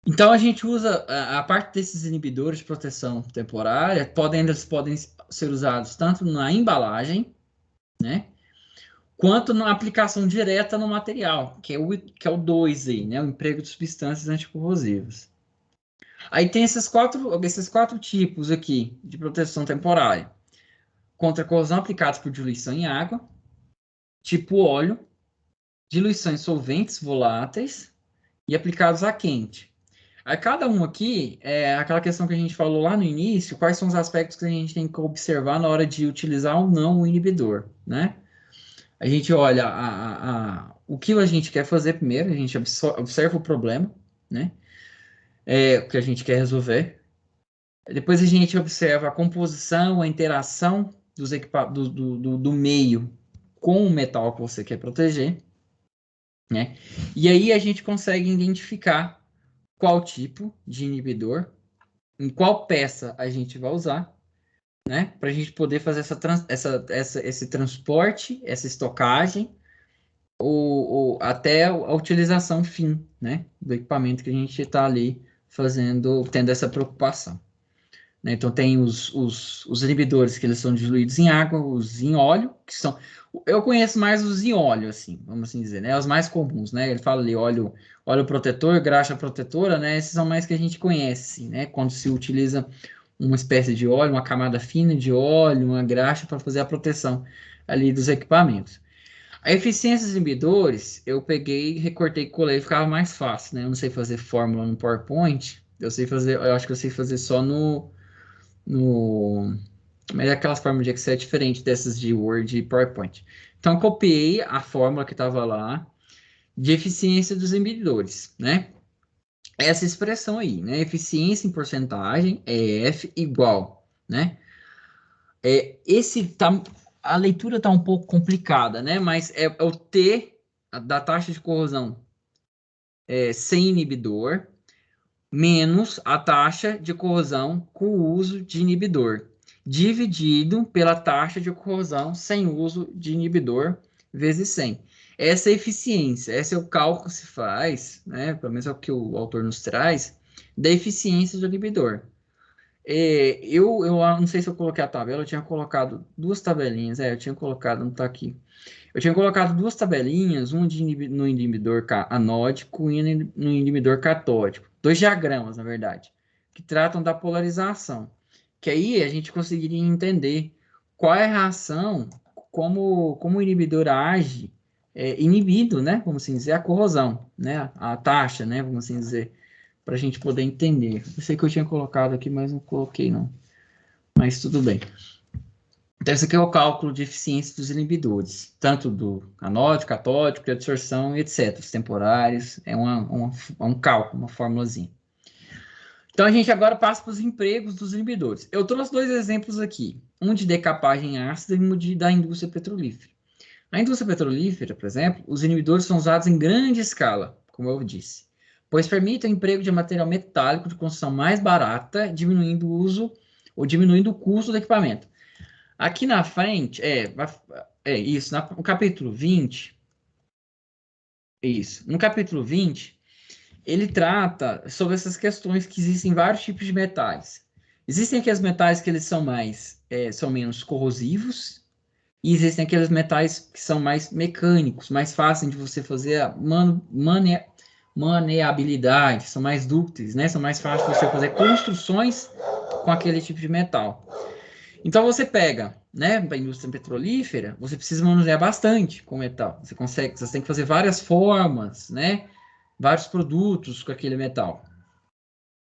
Então a gente usa a parte desses inibidores de proteção temporária, eles podem ser usados tanto na embalagem, né, quanto na aplicação direta no material, que é o 2 aí, né? O emprego de substâncias anticorrosivas. Aí tem esses quatro tipos aqui de proteção temporária. Contra corrosão aplicados por diluição em água, tipo óleo, diluição em solventes voláteis e aplicados a quente. Aí cada um aqui é aquela questão que a gente falou lá no início, quais são os aspectos que a gente tem que observar na hora de utilizar ou não o inibidor, né? A gente olha o que a gente quer fazer primeiro, a gente observa o problema, né? O que a gente quer resolver. Depois a gente observa a composição, a interação do meio com o metal que você quer proteger, né? E aí a gente consegue identificar qual tipo de inibidor, em qual peça a gente vai usar, né? Para a gente poder fazer esse transporte, essa estocagem, até a utilização fim, né, do equipamento que a gente está ali tendo essa preocupação, né? Então tem os inibidores que eles são diluídos em água, os em óleo, eu conheço mais os em óleo, assim, vamos assim dizer, né, os mais comuns, né, ele fala ali óleo protetor, graxa protetora, né, esses são mais que a gente conhece, né, quando se utiliza uma espécie de óleo, uma camada fina de óleo, uma graxa para fazer a proteção ali dos equipamentos. A eficiência dos inibidores, eu peguei, recortei e colei, ficava mais fácil, né? Eu não sei fazer fórmula no PowerPoint, eu acho que eu sei fazer só mas aquelas fórmulas de Excel é diferente dessas de Word e PowerPoint. Então, eu copiei a fórmula que estava lá de eficiência dos inibidores, né? Essa expressão aí, né? Eficiência em porcentagem é F igual, né? A leitura está um pouco complicada, né? Mas é o T da taxa de corrosão sem inibidor, menos a taxa de corrosão com o uso de inibidor, dividido pela taxa de corrosão sem uso de inibidor, vezes 100. Essa é a eficiência, esse é o cálculo que se faz, né, pelo menos é o que o autor nos traz, da eficiência do inibidor. Eu não sei se eu coloquei a tabela, eu tinha colocado duas tabelinhas, eu tinha colocado, não está aqui. Eu tinha colocado duas tabelinhas, uma no inibidor anódico e no inibidor catódico. Dois diagramas, na verdade, que tratam da polarização. Que aí a gente conseguiria entender qual é a reação, como o inibidor age, inibindo, né? Vamos assim dizer, a corrosão, né? A taxa, né? Vamos assim dizer, para a gente poder entender. Eu sei que eu tinha colocado aqui, mas não coloquei, não. Mas tudo bem. Então, esse aqui é o cálculo de eficiência dos inibidores, tanto do anódico, catódico, de absorção, etc. Os temporários, é um cálculo, uma formulazinha. Então, a gente agora passa para os empregos dos inibidores. Eu trouxe dois exemplos aqui, um de decapagem ácida e um da indústria petrolífera. Na indústria petrolífera, por exemplo, os inibidores são usados em grande escala, como eu disse, pois permitem o emprego de material metálico de construção mais barata, diminuindo o uso ou diminuindo o custo do equipamento. Aqui na frente, isso, no capítulo 20, isso, no capítulo 20, ele trata sobre essas questões que existem vários tipos de metais. Existem aqueles metais que eles são menos corrosivos, e existem aqueles metais que são mais mecânicos, mais fáceis de você fazer a maneabilidade, são mais dúcteis, né? São mais fáceis de você fazer construções com aquele tipo de metal. Então você pega, né, para a indústria petrolífera, você precisa manusear bastante com metal. Você tem que fazer várias formas, né, vários produtos com aquele metal.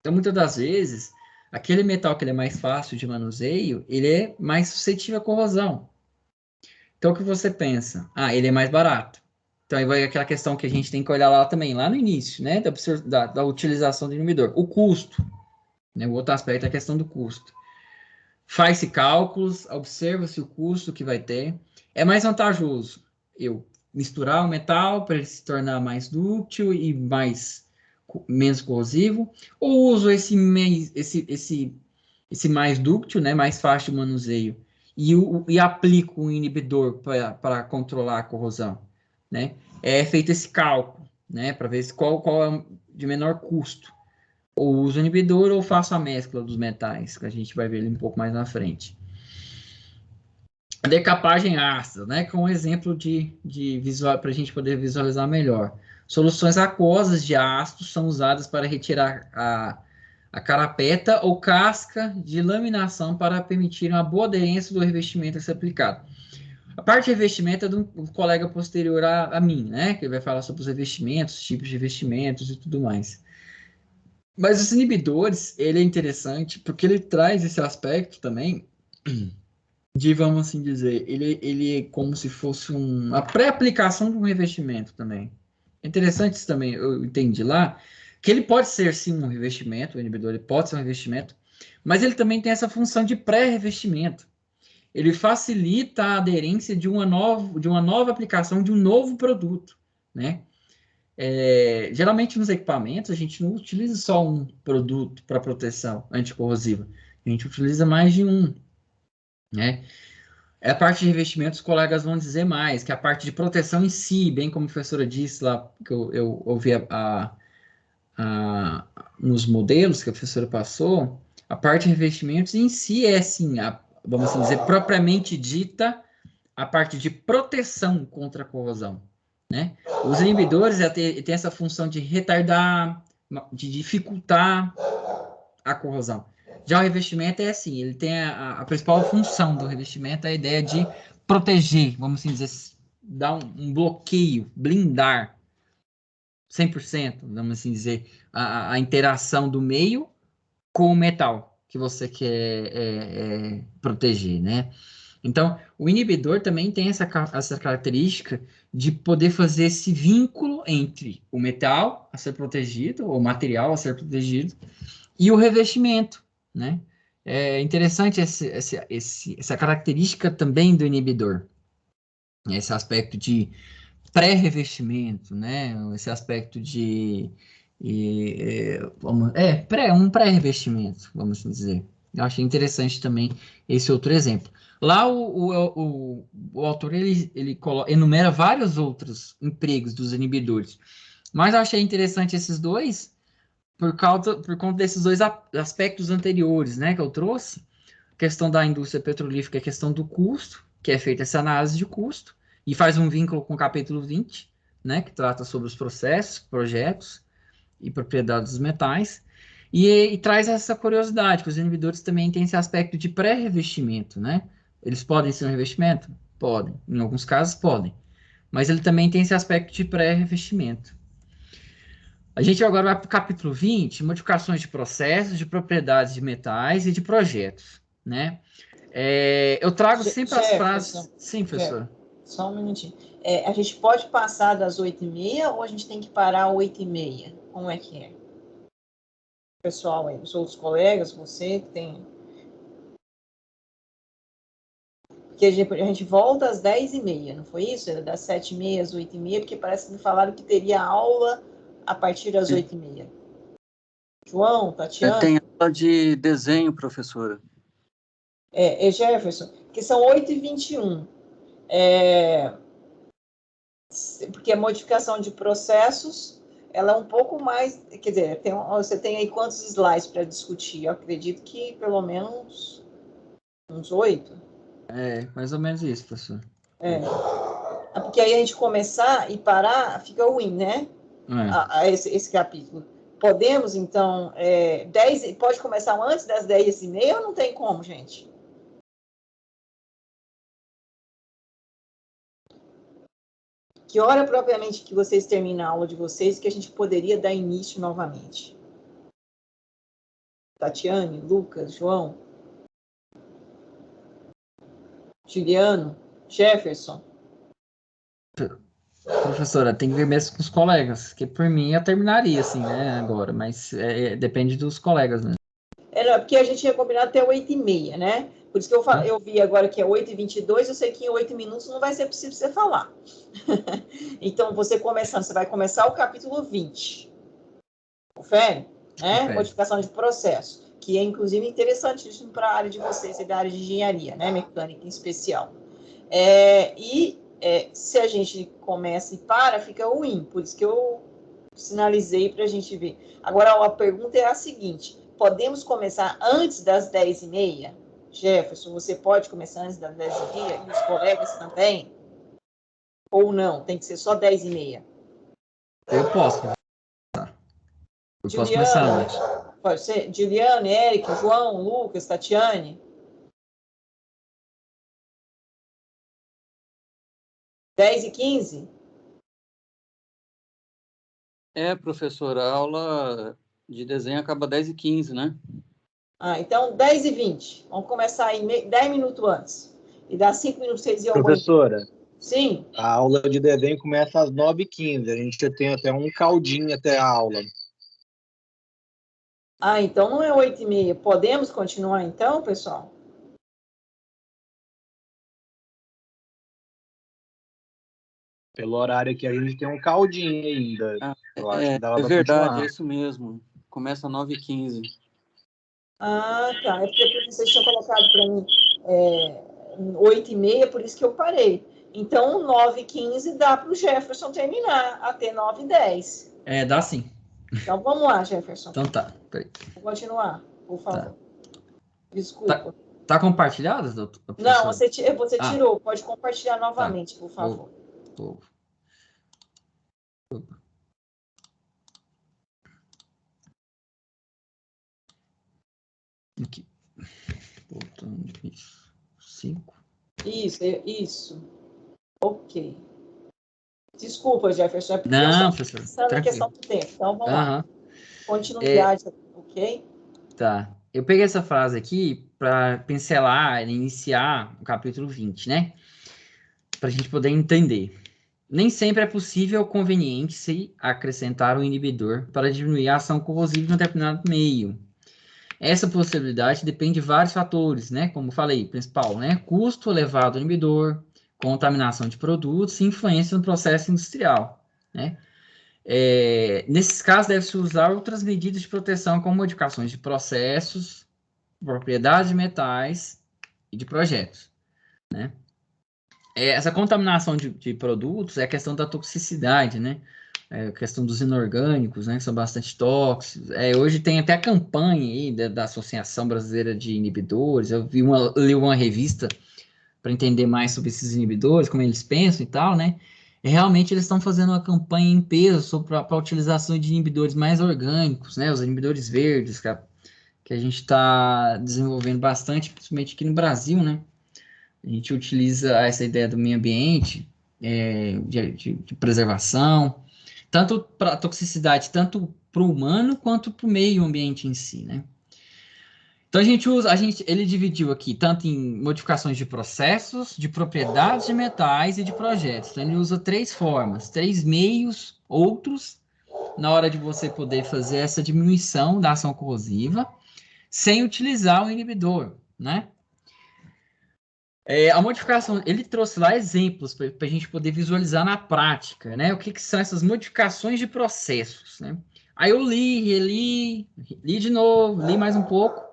Então muitas das vezes, aquele metal que ele é mais fácil de manuseio, ele é mais suscetível à corrosão. Então o que você pensa? Ah, ele é mais barato. Então aí vai aquela questão que a gente tem que olhar lá também, lá no início, né, da utilização do inibidor. O custo, né, o outro aspecto é a questão do custo. Faz-se cálculos, observa-se o custo que vai ter. É mais vantajoso eu misturar o metal para ele se tornar mais dúctil e menos corrosivo, ou uso esse mais dúctil, né, mais fácil de manuseio, e aplico um inibidor para controlar a corrosão, né? É feito esse cálculo, né, para ver qual é de menor custo. Ou uso o inibidor ou faço a mescla dos metais, que a gente vai ver ele um pouco mais na frente. A decapagem ácida, né, que é um exemplo de visual para a gente poder visualizar melhor. Soluções aquosas de ácido são usadas para retirar a carapeta ou casca de laminação para permitir uma boa aderência do revestimento a ser aplicado. A parte de revestimento é de um colega posterior a mim, né, que vai falar sobre os revestimentos, tipos de revestimentos e tudo mais. Mas os inibidores, ele é interessante porque ele traz esse aspecto também de, vamos assim dizer, ele é como se fosse a pré-aplicação de um revestimento também. É interessante isso também, eu entendi lá, que ele pode ser sim um revestimento, o inibidor ele pode ser um revestimento, mas ele também tem essa função de pré-revestimento. Ele facilita a aderência de uma nova aplicação de um novo produto, né? Geralmente nos equipamentos a gente não utiliza só um produto para proteção anticorrosiva, a gente utiliza mais de um, né? A parte de revestimento, os colegas vão dizer mais, que a parte de proteção em si, bem como a professora disse lá, que eu ouvi nos modelos que a professora passou, a parte de revestimentos em si é assim, vamos assim dizer, propriamente dita, a parte de proteção contra a corrosão, né? Os inibidores têm essa função de retardar, de dificultar a corrosão. Já o revestimento é assim, ele tem a principal função do revestimento, é a ideia de proteger, vamos assim dizer, dar um bloqueio, blindar 100%, vamos assim dizer, a interação do meio com o metal que você quer proteger, né? Então, o inibidor também tem essa característica de poder fazer esse vínculo entre o metal a ser protegido, ou o material a ser protegido, e o revestimento, né? É interessante essa característica também do inibidor, esse aspecto de pré-revestimento, né? Esse aspecto de Um pré-revestimento, vamos dizer. Eu achei interessante também esse outro exemplo. Lá o autor ele enumera vários outros empregos dos inibidores, mas eu achei interessante esses dois por conta desses dois aspectos anteriores, né, que eu trouxe. A questão da indústria petrolífera, a questão do custo, que é feita essa análise de custo, e faz um vínculo com o capítulo 20, né, que trata sobre os processos, projetos e propriedades dos metais, e traz essa curiosidade, que os inibidores também têm esse aspecto de pré-revestimento, né? Eles podem ser um revestimento? Podem. Em alguns casos, podem. Mas ele também tem esse aspecto de pré-revestimento. A gente agora vai para o capítulo 20, modificações de processos, de propriedades de metais e de projetos, né? Eu trago sempre as frases... Sim, professor. Só um minutinho. A gente pode passar das 8h30 ou a gente tem que parar às 8h30? Como é que é? Pessoal aí, os outros colegas, você que tem... Porque a gente volta às 10h30, não foi isso? Era das 7h30 às 8h30, porque parece que me falaram que teria aula a partir das 8h30. João, Tatiana? Tem aula de desenho, professora. Jefferson, que são 8h21. Porque a modificação de processos, ela é um pouco mais... Quer dizer, você tem aí quantos slides para discutir? Eu acredito que pelo menos uns 8. Mais ou menos isso, professor. Porque aí a gente começar e parar, fica ruim, né? Esse capítulo. Podemos, então, pode começar antes das 10h30 ou não tem como, gente? Que hora propriamente que vocês terminam a aula de vocês que a gente poderia dar início novamente? Tatiane, Lucas, João? Juliano? Jefferson? Professora, tem que ver mesmo com os colegas, que por mim eu terminaria assim, né, agora, mas depende dos colegas, né? Porque a gente ia combinar até 8h30, né? Por isso que eu vi agora que é 8h22, eu sei que em 8 minutos não vai ser possível você falar. Então, você vai começar o capítulo 20. Confere? Né? Modificação de processo, que é, inclusive, interessantíssimo para a área de vocês, da área de engenharia, né? Mecânica em especial. Se a gente começa e para, fica ruim. Por isso que eu sinalizei para a gente ver. Agora, a pergunta é a seguinte: podemos começar antes das 10h30? Jefferson, você pode começar antes das 10h30? E os colegas também? Ou não? Tem que ser só 10h30? Eu posso. Posso começar antes. Pode ser? Juliana, Érica, João, Lucas, Tatiane? 10h15? Professora, a aula de desenho acaba 10h15, né? Então 10h20. Vamos começar aí 10 minutos antes. E dá 5 minutos para vocês irem ao banheiro. Professora, Sim. a aula de desenho começa às 9h15. A gente tem até um caldinho até a aula. Então não é 8h30. Podemos continuar então, pessoal? Pelo horário aqui, a gente tem um caldinho ainda. Eu acho que dava pra verdade, continuar. é isso mesmo. Começa às 9h15. Tá. É porque vocês tinham colocado para mim 8h30, por isso que eu parei. Então, 9h15 dá para o Jefferson terminar até 9h10. Dá sim. Então, vamos lá, Jefferson. Então tá. Peraí. Vou continuar, por favor. Tá. Desculpa. Tá compartilhado, doutor? Não, você tirou. Pode compartilhar novamente, por favor. Aqui. Voltando. Isso. 5. Isso. Ok. Desculpa, Jefferson. Não, professor. Pensando na questão do tempo. Então, vamos lá. Continuidade, ok? Tá. Eu peguei essa frase aqui para pincelar, iniciar o capítulo 20, né? Para a gente poder entender. Nem sempre é possível ou conveniente se acrescentar um inibidor para diminuir a ação corrosiva em um determinado meio. Essa possibilidade depende de vários fatores, né? Como falei, principal, né? Custo elevado do inibidor, contaminação de produtos e influência no processo industrial, né? Nesses casos, deve-se usar outras medidas de proteção, como modificações de processos, propriedades de metais e de projetos, né? Essa contaminação de produtos é a questão da toxicidade, né? A questão dos inorgânicos, né? Que são bastante tóxicos. Hoje tem até a campanha aí da Associação Brasileira de Inibidores. Eu li uma revista para entender mais sobre esses inibidores, como eles pensam e tal, né? E realmente eles estão fazendo uma campanha em peso para a utilização de inibidores mais orgânicos, né? Os inibidores verdes, que a gente está desenvolvendo bastante, principalmente aqui no Brasil, né? A gente utiliza essa ideia do meio ambiente, de preservação, tanto para toxicidade, tanto para o humano quanto para o meio ambiente em si, né? Então ele dividiu aqui tanto em modificações de processos, de propriedades de metais e de projetos. Então ele usa 3 formas, 3 meios outros na hora de você poder fazer essa diminuição da ação corrosiva sem utilizar o inibidor, né? A modificação, ele trouxe lá exemplos para a gente poder visualizar na prática, né? O que são essas modificações de processos, né? Aí eu li de novo, li mais um pouco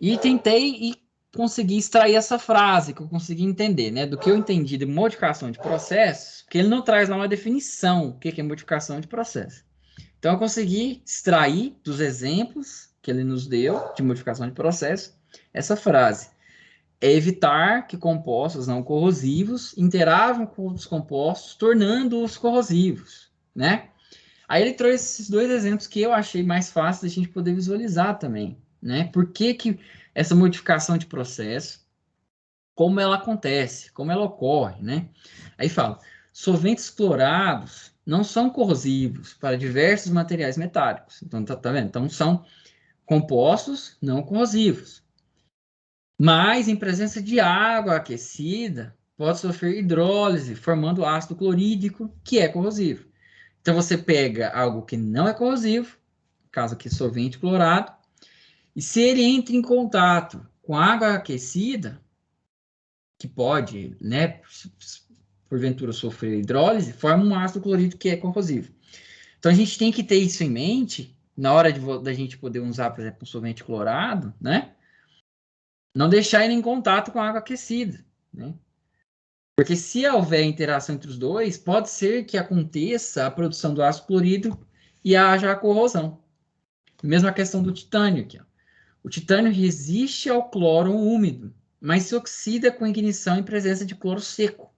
e tentei e consegui extrair essa frase que eu consegui entender, né? Do que eu entendi de modificação de processos, que ele não traz lá uma definição, o que é modificação de processo. Então eu consegui extrair dos exemplos que ele nos deu de modificação de processo essa frase. Evitar que compostos não corrosivos interavam com os compostos, tornando-os corrosivos, né? Aí ele trouxe esses 2 exemplos que eu achei mais fácil da gente poder visualizar também, né? Por que essa modificação de processo, como ela acontece, como ela ocorre, né? Aí fala, solventes clorados não são corrosivos para diversos materiais metálicos. Então, tá vendo? Então, são compostos não corrosivos. Mas, em presença de água aquecida, pode sofrer hidrólise, formando ácido clorídrico, que é corrosivo. Então, você pega algo que não é corrosivo, no caso aqui, solvente clorado, e se ele entra em contato com água aquecida, que pode, né, porventura sofrer hidrólise, forma um ácido clorídrico que é corrosivo. Então, a gente tem que ter isso em mente, na hora da gente poder usar, por exemplo, um solvente clorado, né? Não deixar ele em contato com a água aquecida, né? Porque se houver interação entre os dois, pode ser que aconteça a produção do ácido clorídrico e haja a corrosão. Mesma questão do titânio aqui, ó. O titânio resiste ao cloro úmido, mas se oxida com ignição em presença de cloro seco.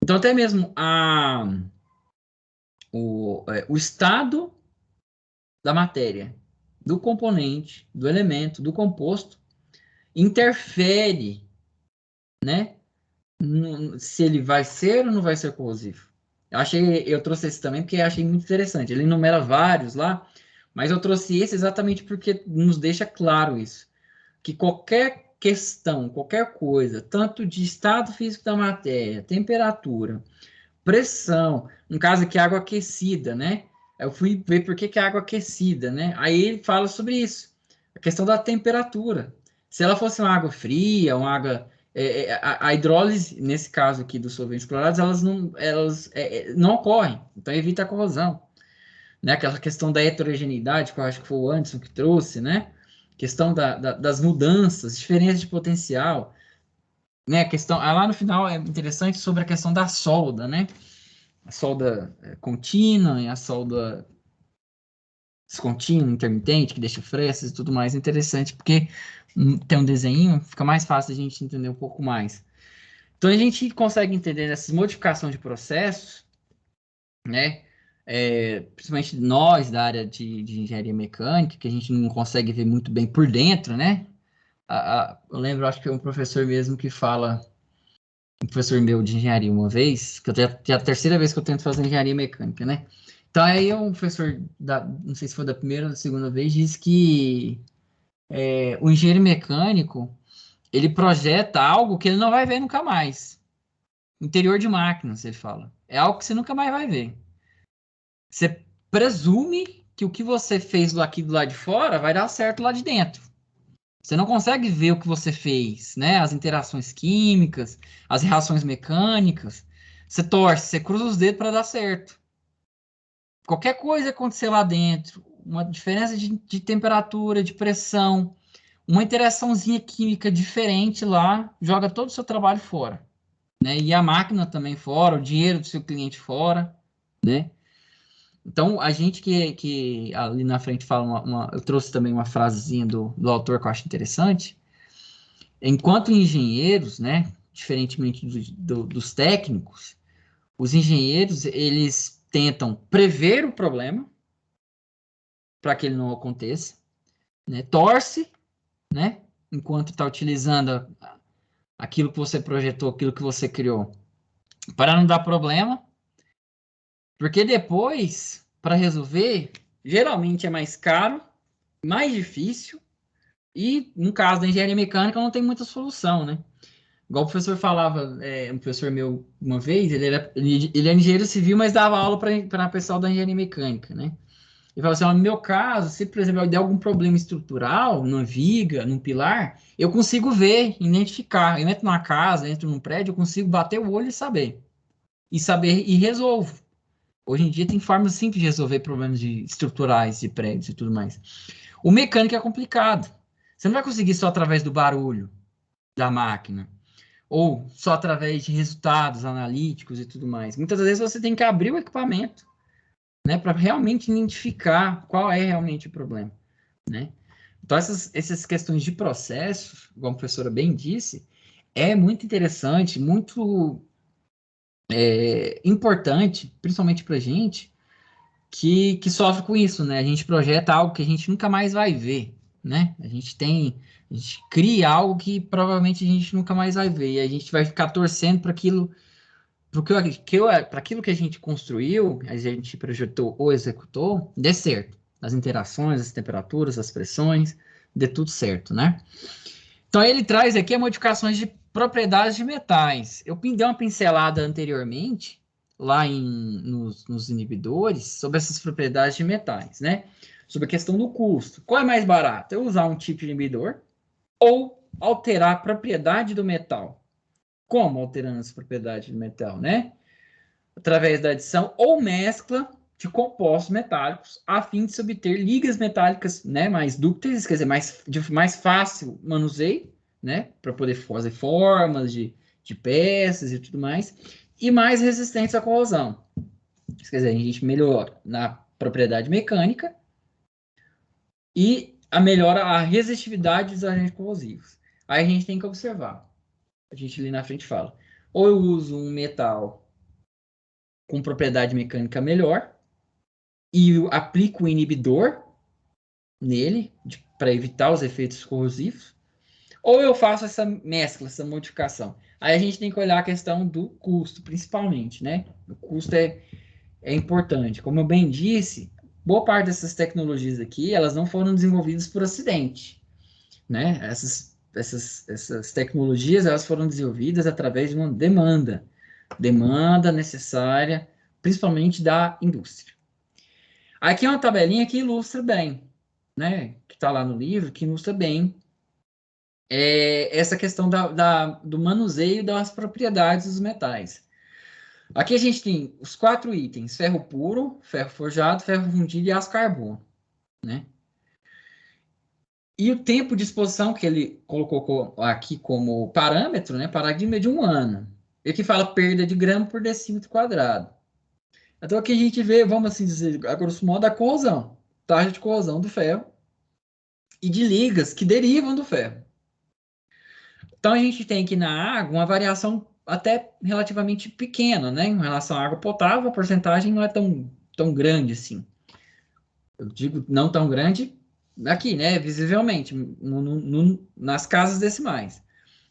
Então, até mesmo o estado da matéria, do componente, do elemento, do composto, interfere, né? Se ele vai ser ou não vai ser corrosivo. Eu trouxe esse também porque achei muito interessante. Ele enumera vários lá, mas eu trouxe esse exatamente porque nos deixa claro isso. Que qualquer questão, qualquer coisa, tanto de estado físico da matéria, temperatura, pressão, no caso aqui, água aquecida, né? Eu fui ver por que é água aquecida, né? Aí ele fala sobre isso, a questão da temperatura. Se ela fosse uma água fria, uma água... a hidrólise, nesse caso aqui dos solventes clorados, elas não ocorrem, então evita a corrosão. Né? Aquela questão da heterogeneidade, que eu acho que foi o Anderson que trouxe, né? Questão das mudanças, diferenças de potencial, né? A questão, lá no final é interessante sobre a questão da solda, né? A solda contínua e a solda descontínua, intermitente, que deixa frestas e tudo mais. Interessante, porque tem um desenho, fica mais fácil a gente entender um pouco mais. Então, a gente consegue entender essas modificações de processos, né? Principalmente nós da área de engenharia mecânica, que a gente não consegue ver muito bem por dentro, né? Eu lembro, acho que é um professor mesmo que fala, um professor meu de engenharia uma vez, que é a terceira vez que eu tento fazer engenharia mecânica, né? Então aí um professor, não sei se foi da primeira ou da segunda vez, disse que o engenheiro mecânico, ele projeta algo que ele não vai ver nunca mais. Interior de máquinas, ele fala. É algo que você nunca mais vai ver. Você presume que o que você fez aqui do lado de fora vai dar certo lá de dentro. Você não consegue ver o que você fez, né? As interações químicas, as reações mecânicas. Você torce, você cruza os dedos para dar certo. qualquer coisa acontecer lá dentro, uma diferença de temperatura, de pressão, uma interaçãozinha química diferente lá, joga todo o seu trabalho fora, né? E a máquina também fora, o dinheiro do seu cliente fora, né? Então, a gente que ali na frente fala eu trouxe também uma frasezinha do autor que eu acho interessante. Enquanto engenheiros, né, diferentemente dos técnicos, os engenheiros, eles tentam prever o problema para que ele não aconteça, né? Torce, né, enquanto está utilizando aquilo que você projetou, aquilo que você criou, para não dar problema, porque depois, para resolver, geralmente é mais caro, mais difícil, e no caso da engenharia mecânica não tem muita solução, né? Igual o professor falava, um professor meu uma vez, ele era engenheiro civil, mas dava aula para pessoal da engenharia mecânica, né? Ele falava assim, ó, no meu caso, se, por exemplo, der algum problema estrutural, numa viga, num pilar, eu consigo ver, identificar. Eu entro numa casa, entro num prédio, eu consigo bater o olho e saber. E resolvo. Hoje em dia tem formas simples de resolver problemas estruturais de prédios e tudo mais. O mecânico é complicado. Você não vai conseguir só através do barulho da máquina, ou só através de resultados analíticos e tudo mais. Muitas vezes você tem que abrir o equipamento, né, para realmente identificar qual é realmente o problema, né? Então, essas questões de processos, como a professora bem disse, é muito interessante, muito importante, principalmente para a gente, que sofre com isso, né? A gente projeta algo que a gente nunca mais vai ver, né? A gente cria algo que provavelmente a gente nunca mais vai ver, e a gente vai ficar torcendo para aquilo, para aquilo que a gente construiu, a gente projetou ou executou, dê certo. As interações, as temperaturas, as pressões, dê tudo certo, né? Então, ele traz aqui as modificações de propriedades de metais. Eu dei uma pincelada anteriormente, lá nos inibidores, sobre essas propriedades de metais, né? Sobre a questão do custo. Qual é mais barato? Eu usar um tipo de inibidor ou alterar a propriedade do metal? Como alterando essa propriedade do metal, né? Através da adição ou mescla de compostos metálicos, a fim de se obter ligas metálicas, né, mais dúcteis, quer dizer, mais fácil manuseio, né, para poder fazer formas de peças e tudo mais, e mais resistentes à corrosão. Quer dizer, a gente melhora na propriedade mecânica e melhora a resistividade dos agentes corrosivos. Aí a gente tem que observar. A gente ali na frente fala, ou eu uso um metal com propriedade mecânica melhor e aplico o inibidor nele para evitar os efeitos corrosivos, ou eu faço essa mescla, essa modificação. Aí a gente tem que olhar a questão do custo, principalmente, né? O custo é importante. Como eu bem disse, boa parte dessas tecnologias aqui, elas não foram desenvolvidas por acidente, né? Essas tecnologias, elas foram desenvolvidas através de uma demanda necessária, principalmente da indústria. Aqui é uma tabelinha que ilustra bem, né? Que está lá no livro, que ilustra bem essa questão do manuseio das propriedades dos metais. Aqui a gente tem os 4 itens: ferro puro, ferro forjado, ferro fundido e aço carbono, né? E o tempo de exposição que ele colocou aqui como parâmetro, né? Paradigma de 1 ano. E que fala perda de grama por decímetro quadrado. Então aqui a gente vê, vamos assim dizer, a grosso modo, a corrosão, taxa de corrosão do ferro e de ligas que derivam do ferro. Então a gente tem aqui na água uma variação até relativamente pequena, né? Em relação à água potável, a porcentagem não é tão grande assim. Eu digo não tão grande aqui, né? Visivelmente, nas casas decimais.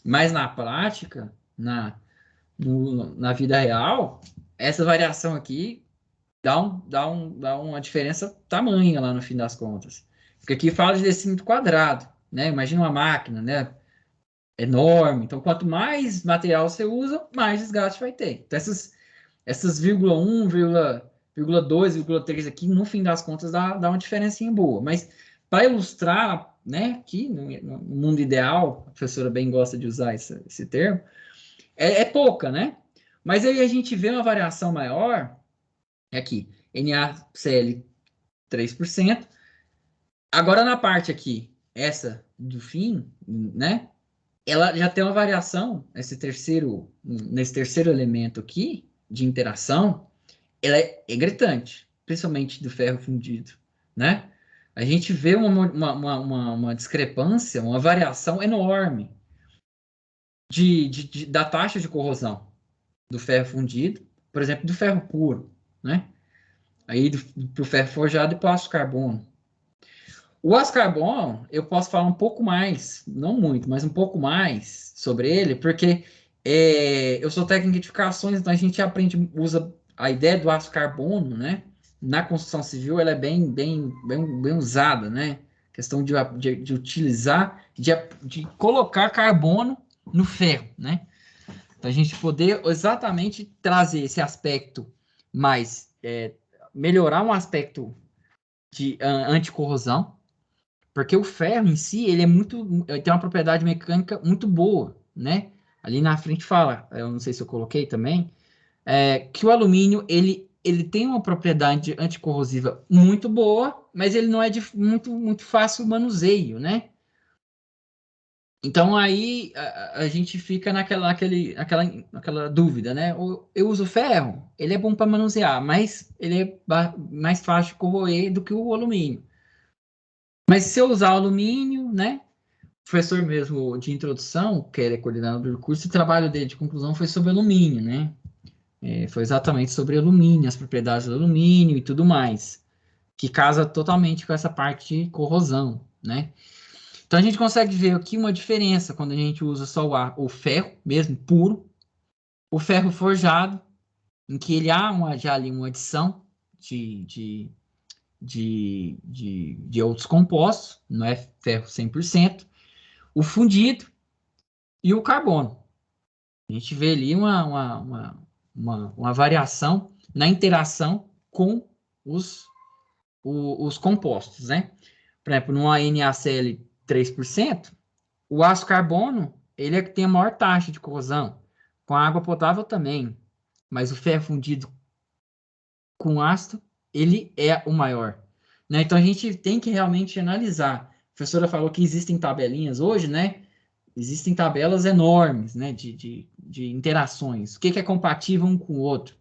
Mas na prática, na vida real, essa variação aqui dá uma diferença tamanha lá no fim das contas. Porque aqui fala de decímetro quadrado, né? Imagina uma máquina, né? Enorme. Então, quanto mais material você usa, mais desgaste vai ter. Então, essas 0,1, 0,2, 0,3 aqui, no fim das contas, dá uma diferencinha boa. Mas, para ilustrar, né, que no mundo ideal, a professora bem gosta de usar esse termo, é pouca, né? Mas aí a gente vê uma variação maior aqui, NaCl 3%. Agora na parte aqui, essa do fim, né? Ela já tem uma variação, nesse terceiro elemento aqui, de interação, ela é gritante, principalmente do ferro fundido, né? A gente vê uma discrepância, uma variação enorme da taxa de corrosão do ferro fundido, por exemplo, do ferro puro, né? Aí do ferro forjado e para o aço carbono. O aço carbono, eu posso falar um pouco mais, não muito, mas um pouco mais sobre ele, porque eu sou técnico de edificações, então a gente usa a ideia do aço carbono, né? Na construção civil, ela é bem usada, né? Questão de utilizar, de colocar carbono no ferro, né? Então a gente poder exatamente trazer esse aspecto mais, melhorar um aspecto de anticorrosão, porque o ferro em si, ele tem uma propriedade mecânica muito boa, né? Ali na frente fala, eu não sei se eu coloquei também, que o alumínio, ele tem uma propriedade anticorrosiva muito boa, mas ele não é de muito fácil manuseio, né? Então aí a gente fica naquela dúvida, né? Eu uso ferro, ele é bom para manusear, mas ele é mais fácil de corroer do que o alumínio. Mas se eu usar alumínio, né? O professor mesmo de introdução, que ele é coordenador do curso, o trabalho dele de conclusão foi sobre alumínio, né? Foi exatamente sobre alumínio, as propriedades do alumínio e tudo mais, que casa totalmente com essa parte de corrosão, né? Então a gente consegue ver aqui uma diferença quando a gente usa só o ferro mesmo, puro, o ferro forjado, em que ele há já ali uma adição de outros compostos, não é ferro 100%, o fundido e o carbono. A gente vê ali uma variação na interação com os compostos, né? Por exemplo, numa NaCl 3%, o aço carbono, ele é que tem a maior taxa de corrosão, com a água potável também, mas o ferro fundido com ácido, ele é o maior, né? Então a gente tem que realmente analisar. A professora falou que existem tabelinhas hoje, né? Existem tabelas enormes, né, de interações. O que é compatível um com o outro?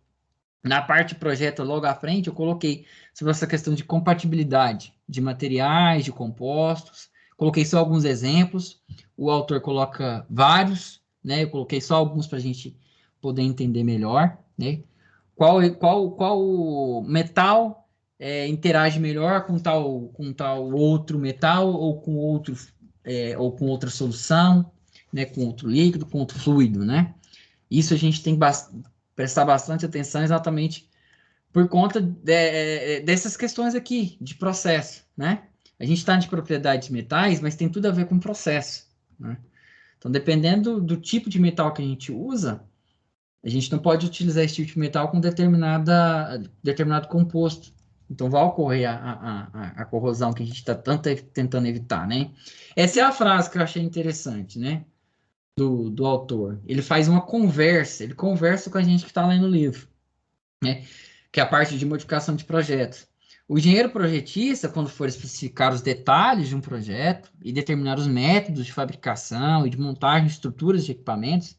Na parte projeto, logo à frente, eu coloquei sobre essa questão de compatibilidade de materiais, de compostos. Coloquei só alguns exemplos. O autor coloca vários, né? Eu coloquei só alguns para a gente poder entender melhor, né? Qual metal interage melhor com tal outro metal ou com outra solução, né? Com outro líquido, com outro fluido, né? Isso a gente tem que prestar bastante atenção exatamente por conta dessas questões aqui de processo, né? A gente está de propriedades de metais, mas tem tudo a ver com processo, né? Então, dependendo do tipo de metal que a gente usa, a gente não pode utilizar esse tipo de metal com determinado composto. Então, vai ocorrer a corrosão que a gente está tentando evitar, né? Essa é a frase que eu achei interessante, né? Do autor. Ele faz uma conversa, ele conversa com a gente que está lendo o livro, né? Que é a parte de modificação de projetos. O engenheiro projetista, quando for especificar os detalhes de um projeto e determinar os métodos de fabricação e de montagem de estruturas de equipamentos,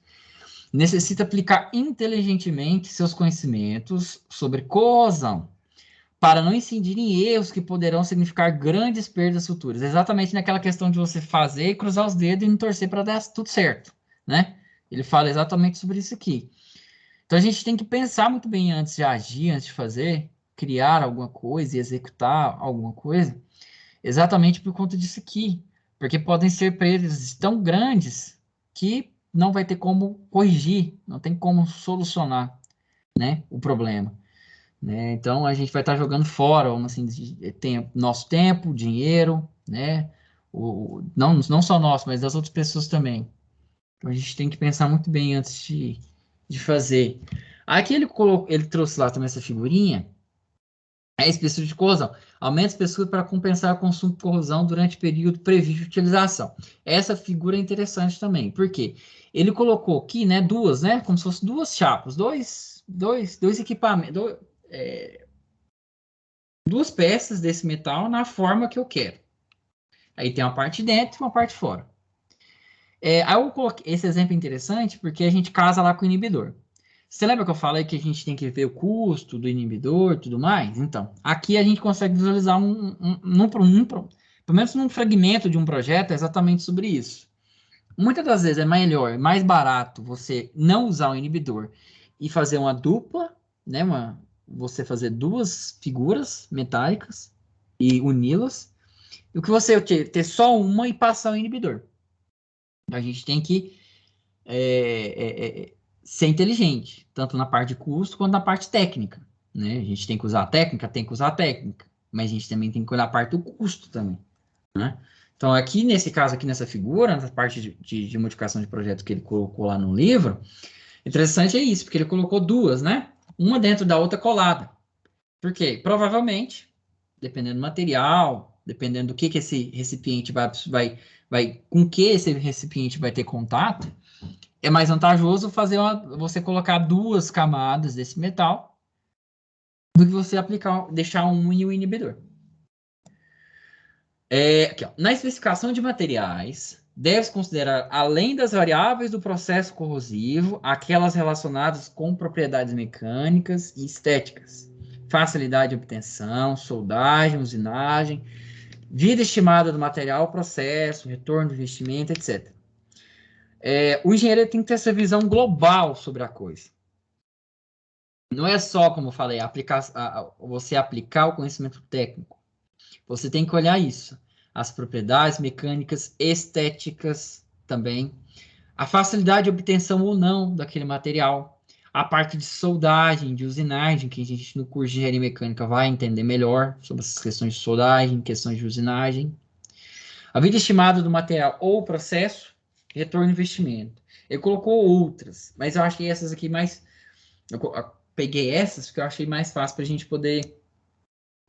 necessita aplicar inteligentemente seus conhecimentos sobre corrosão, para não incidir em erros que poderão significar grandes perdas futuras. Exatamente naquela questão de você fazer, cruzar os dedos e não torcer para dar tudo certo, né? Ele fala exatamente sobre isso aqui. Então a gente tem que pensar muito bem antes de agir, antes de fazer, criar alguma coisa e executar alguma coisa, exatamente por conta disso aqui. Porque podem ser perdas tão grandes que não vai ter como corrigir, não tem como solucionar, né, o problema. Né? Então a gente vai estar jogando fora, vamos assim, nosso tempo, dinheiro, né? Não só nosso, mas das outras pessoas também. Então a gente tem que pensar muito bem antes de fazer. Aqui ele trouxe lá também essa figurinha. É espessura de corrosão. Aumenta a espessura para compensar o consumo de corrosão durante o período previsto de utilização. Essa figura é interessante também. Por quê? Ele colocou aqui, né, duas, né, como se fossem duas chapas, dois equipamentos, duas peças desse metal na forma que eu quero. Aí tem uma parte dentro e uma parte fora. Aí eu coloquei esse exemplo interessante porque a gente casa lá com o inibidor. Você lembra que eu falei que a gente tem que ver o custo do inibidor e tudo mais? Então, aqui a gente consegue visualizar pelo menos num fragmento de um projeto, exatamente sobre isso. Muitas das vezes é melhor, é mais barato você não usar o inibidor e fazer uma dupla, né? Você fazer duas figuras metálicas e uni-las, do que você ter só uma e passar o inibidor. A gente tem que ser inteligente, tanto na parte de custo quanto na parte técnica, né? A gente tem que usar a técnica, mas a gente também tem que olhar a parte do custo também, né? Então, aqui nesse caso, aqui nessa figura, nessa parte de modificação de projeto que ele colocou lá no livro, interessante é isso, porque ele colocou duas, né? Uma dentro da outra colada. Por quê? Provavelmente, dependendo do material, dependendo do que esse recipiente com que esse recipiente vai ter contato, é mais vantajoso você colocar duas camadas desse metal do que você deixar um e o inibidor. Aqui, ó. Na especificação de materiais, deve-se considerar, além das variáveis do processo corrosivo, aquelas relacionadas com propriedades mecânicas e estéticas, facilidade de obtenção, soldagem, usinagem, vida estimada do material, processo, retorno do investimento, etc. O engenheiro tem que ter essa visão global sobre a coisa. Não é só, como eu falei, você aplicar o conhecimento técnico. Você tem que olhar isso. As propriedades mecânicas, estéticas também. A facilidade de obtenção ou não daquele material. A parte de soldagem, de usinagem, que a gente no curso de engenharia mecânica vai entender melhor sobre essas questões de soldagem, questões de usinagem. A vida estimada do material ou processo, retorno de investimento. Ele colocou outras, mas eu achei essas aqui mais... Eu peguei essas porque eu achei mais fácil para a gente poder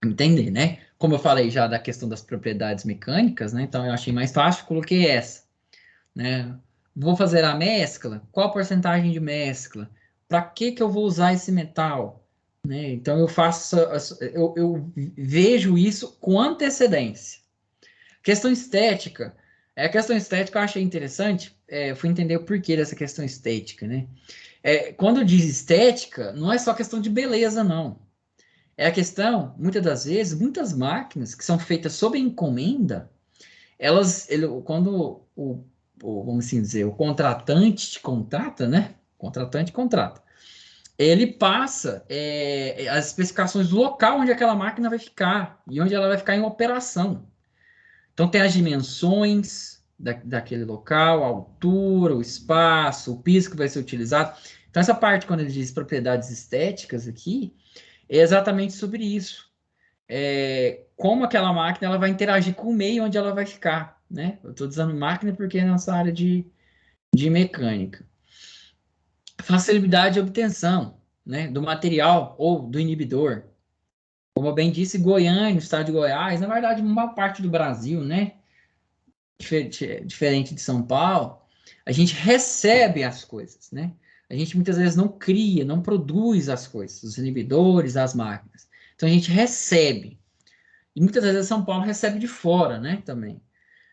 entender, né? Como eu falei já da questão das propriedades mecânicas, né? Então eu achei mais fácil, coloquei essa, né? Vou fazer a mescla, qual a porcentagem de mescla? Para que eu vou usar esse metal? Né? Então eu vejo isso com antecedência. Questão estética. A questão estética eu achei interessante, fui entender o porquê dessa questão estética, né? Quando diz estética, não é só questão de beleza, não. É a questão, muitas das vezes, muitas máquinas que são feitas sob encomenda, quando vamos assim dizer, o contratante te contrata, né? O contratante contrata. Ele passa as especificações do local onde aquela máquina vai ficar e onde ela vai ficar em operação. Então, tem as dimensões daquele local, a altura, o espaço, o piso que vai ser utilizado. Então, essa parte, quando ele diz propriedades estéticas aqui, é exatamente sobre isso. Como aquela máquina ela vai interagir com o meio onde ela vai ficar, né? Eu estou dizendo máquina porque é nossa área de mecânica. Facilidade de obtenção, né, do material ou do inibidor. Como eu bem disse, Goiânia, o estado de Goiás, na verdade, uma parte do Brasil, né? Diferente de São Paulo, a gente recebe as coisas, né? A gente muitas vezes não cria, não produz as coisas, os inibidores, as máquinas. Então a gente recebe. E muitas vezes São Paulo recebe de fora, né? Também.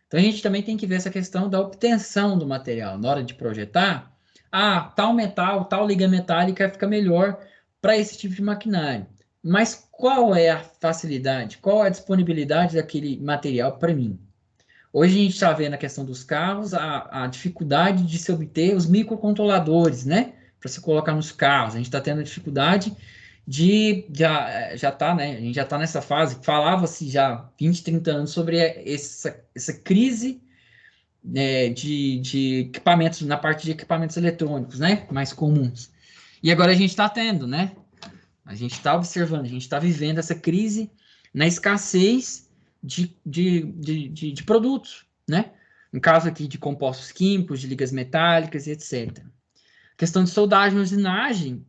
Então a gente também tem que ver essa questão da obtenção do material. Na hora de projetar, tal metal, tal liga metálica fica melhor para esse tipo de maquinário. Mas qual é a facilidade, qual é a disponibilidade daquele material para mim? Hoje a gente está vendo a questão dos carros, a dificuldade de se obter os microcontroladores, né? Para se colocar nos carros. A gente está tendo a dificuldade já tá, né? A gente já está nessa fase, falava-se já 20, 30 anos sobre essa crise, né, de equipamentos, na parte de equipamentos eletrônicos, né? Mais comuns. E agora a gente está tendo, né? A gente está observando, a gente está vivendo essa crise na escassez de produtos, né? No caso aqui de compostos químicos, de ligas metálicas e etc. Questão de soldagem e usinagem,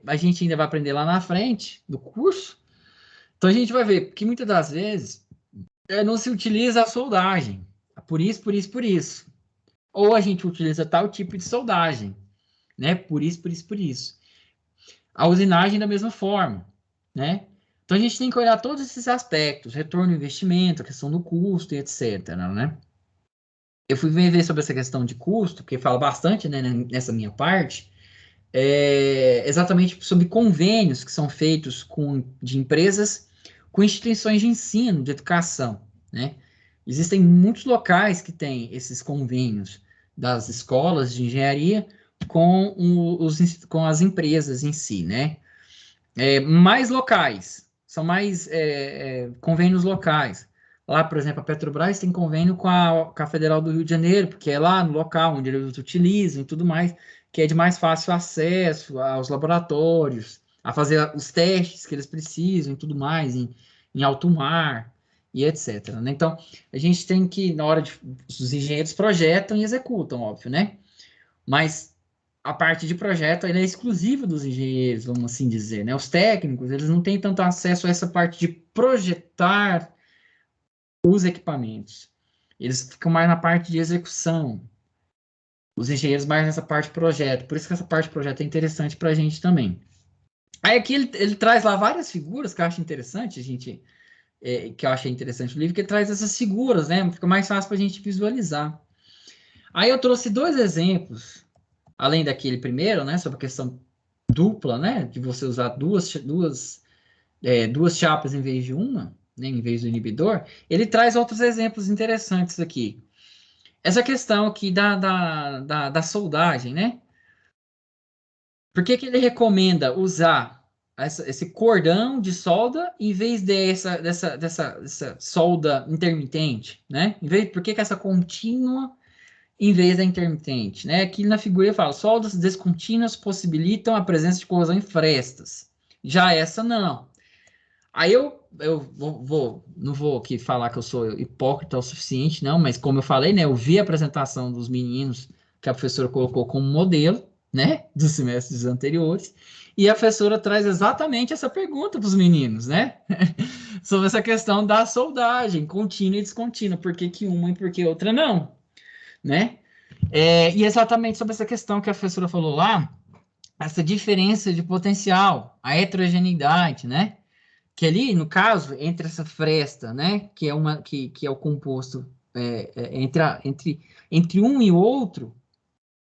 a gente ainda vai aprender lá na frente do curso. Então a gente vai ver que muitas das vezes não se utiliza a soldagem. Por isso. Ou a gente utiliza tal tipo de soldagem, né? Por isso. A usinagem da mesma forma, né? Então, a gente tem que olhar todos esses aspectos, retorno do investimento, a questão do custo e etc, né? Eu fui ver sobre essa questão de custo, porque fala bastante, né, nessa minha parte, exatamente sobre convênios que são feitos de empresas com instituições de ensino, de educação, né? Existem muitos locais que têm esses convênios das escolas de engenharia com as empresas em si, né? Mais locais, são mais convênios locais. Lá, por exemplo, a Petrobras tem convênio com a Federal do Rio de Janeiro, porque é lá no local onde eles utilizam e tudo mais, que é de mais fácil acesso aos laboratórios, a fazer os testes que eles precisam e tudo mais, em alto mar e etc, né? Então, a gente tem que, na hora os engenheiros projetam e executam, óbvio, né? Mas a parte de projeto ainda é exclusiva dos engenheiros, vamos assim dizer, né? Os técnicos, eles não têm tanto acesso a essa parte de projetar os equipamentos. Eles ficam mais na parte de execução. Os engenheiros mais nessa parte de projeto. Por isso que essa parte de projeto é interessante para a gente também. Aí aqui ele traz lá várias figuras que eu acho interessante, que eu achei interessante no livro, que ele traz essas figuras, né? Fica mais fácil para a gente visualizar. Aí eu trouxe 2 exemplos, além daquele primeiro, né? Sobre a questão dupla, né? De você usar duas chapas em vez de uma, né, em vez do inibidor. Ele traz outros exemplos interessantes aqui. Essa questão aqui da soldagem, né? Por que ele recomenda usar esse cordão de solda em vez dessa solda intermitente, né? Por que essa contínua em vez da intermitente, né? Aqui na figura ele fala, soldas descontínuas possibilitam a presença de corrosão em frestas. Já essa não. Aí eu não vou aqui falar que eu sou hipócrita o suficiente, não, mas como eu falei, né? Eu vi a apresentação dos meninos que a professora colocou como modelo, né? Dos semestres anteriores, e a professora traz exatamente essa pergunta para os meninos, né? Sobre essa questão da soldagem contínua e descontínua, por que uma e por que outra não, né? E exatamente sobre essa questão que a professora falou lá, essa diferença de potencial, a heterogeneidade, né? Que ali, no caso, entre essa fresta, né, que é o composto entre um e outro,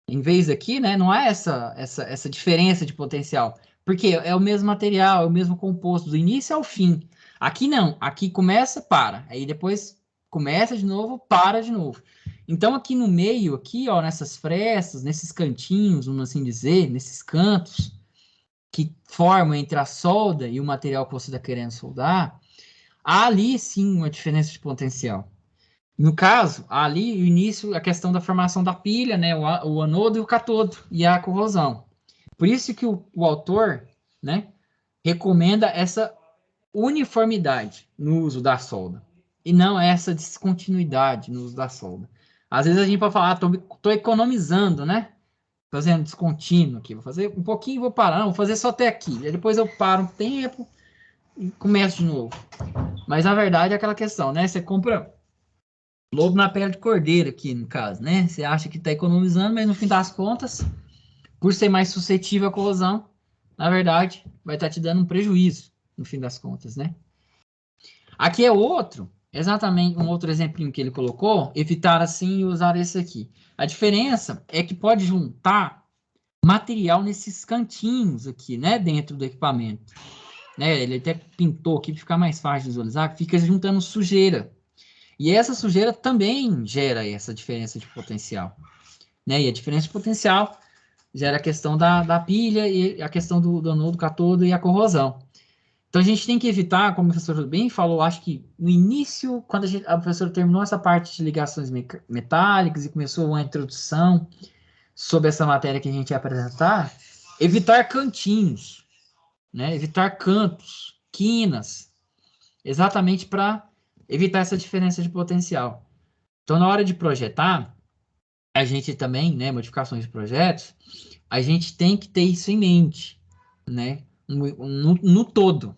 em vez aqui, né, não há essa diferença de potencial, porque é o mesmo material, é o mesmo composto, do início ao fim. Aqui não, aqui começa, para, aí depois começa de novo, para de novo. Então, aqui no meio, aqui, ó, nessas frestas, nesses cantinhos, vamos assim dizer, nesses cantos, que formam entre a solda e o material que você está querendo soldar, há ali sim uma diferença de potencial. No caso, há ali o início, a questão da formação da pilha, né, o anodo e o catodo, e a corrosão. Por isso que o autor, né, recomenda essa uniformidade no uso da solda, e não essa descontinuidade no uso da solda. Às vezes a gente pode falar, estou economizando, né? Fazendo descontínuo aqui. Vou fazer um pouquinho e vou parar. Não, vou fazer só até aqui. Aí depois eu paro um tempo e começo de novo. Mas a verdade é aquela questão, né? Você compra lobo na pele de cordeiro aqui, no caso, né? Você acha que está economizando, mas no fim das contas, por ser mais suscetível à corrosão, na verdade, vai estar te dando um prejuízo, no fim das contas, né? Aqui é exatamente um outro exemplinho que ele colocou, evitar assim e usar esse aqui. A diferença é que pode juntar material nesses cantinhos aqui, né, dentro do equipamento. Né, ele até pintou aqui para ficar mais fácil de visualizar, fica juntando sujeira. E essa sujeira também gera essa diferença de potencial. Né, e a diferença de potencial gera a questão da pilha e a questão do anodo, catodo e a corrosão. Então, a gente tem que evitar, como o professor bem falou, acho que no início, quando a professora terminou essa parte de ligações metálicas e começou uma introdução sobre essa matéria que a gente ia apresentar, evitar cantinhos, né? Evitar cantos, quinas, exatamente para evitar essa diferença de potencial. Então, na hora de projetar, a gente também, né, modificações de projetos, a gente tem que ter isso em mente, né? No todo,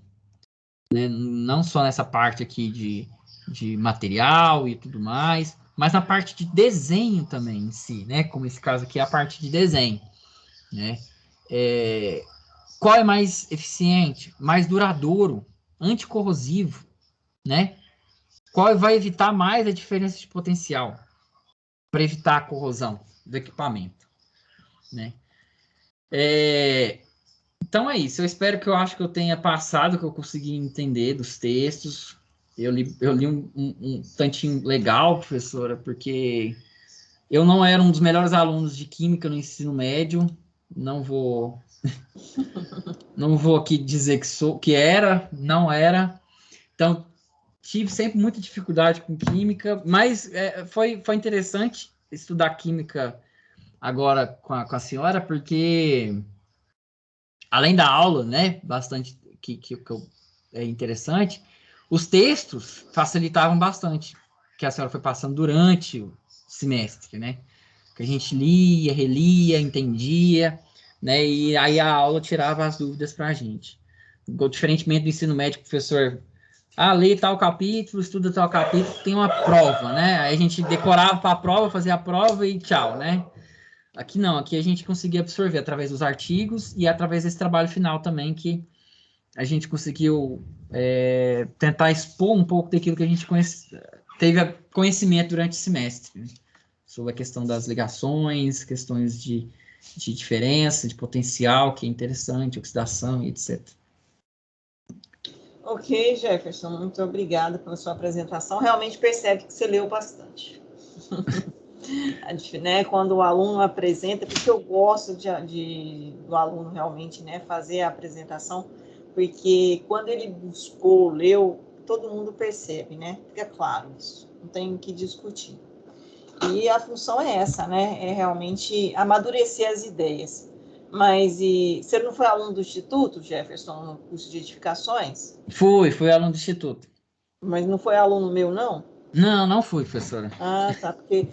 né? Não só nessa parte aqui de material e tudo mais, mas na parte de desenho também em si, né? Como esse caso aqui é a parte de desenho, né? Qual é mais eficiente, mais duradouro anticorrosivo, né? Qual vai evitar mais a diferença de potencial para evitar a corrosão do equipamento, né? Então é isso. Eu acho que eu tenha passado, que eu consegui entender dos textos. Eu li um tantinho legal, professora, porque eu não era um dos melhores alunos de química no ensino médio. Não vou aqui dizer não era. Então, tive sempre muita dificuldade com química, mas foi interessante estudar química agora com a senhora, porque além da aula, né, bastante é interessante, os textos facilitavam bastante, que a senhora foi passando durante o semestre, né, que a gente lia, relia, entendia, né, e aí a aula tirava as dúvidas para a gente. Diferentemente do ensino médio, o professor lê tal capítulo, estuda tal capítulo, tem uma prova, né, aí a gente decorava para a prova, fazia a prova e tchau, né. Aqui não, aqui a gente conseguia absorver através dos artigos e através desse trabalho final também, que a gente conseguiu tentar expor um pouco daquilo que a gente teve conhecimento durante o semestre, né? Sobre a questão das ligações, questões de diferença, de potencial, que é interessante, oxidação e etc. Ok, Jefferson, muito obrigada pela sua apresentação. Realmente percebe que você leu bastante. Né, quando o aluno apresenta, porque eu gosto do aluno realmente, né, fazer a apresentação, porque quando ele buscou, leu, todo mundo percebe, né? Fica claro isso, não tem o que discutir. E a função é essa, né? É realmente amadurecer as ideias. Mas você não foi aluno do Instituto, Jefferson, no curso de edificações? Fui aluno do Instituto. Mas não foi aluno meu, não? Não fui, professora. Tá, porque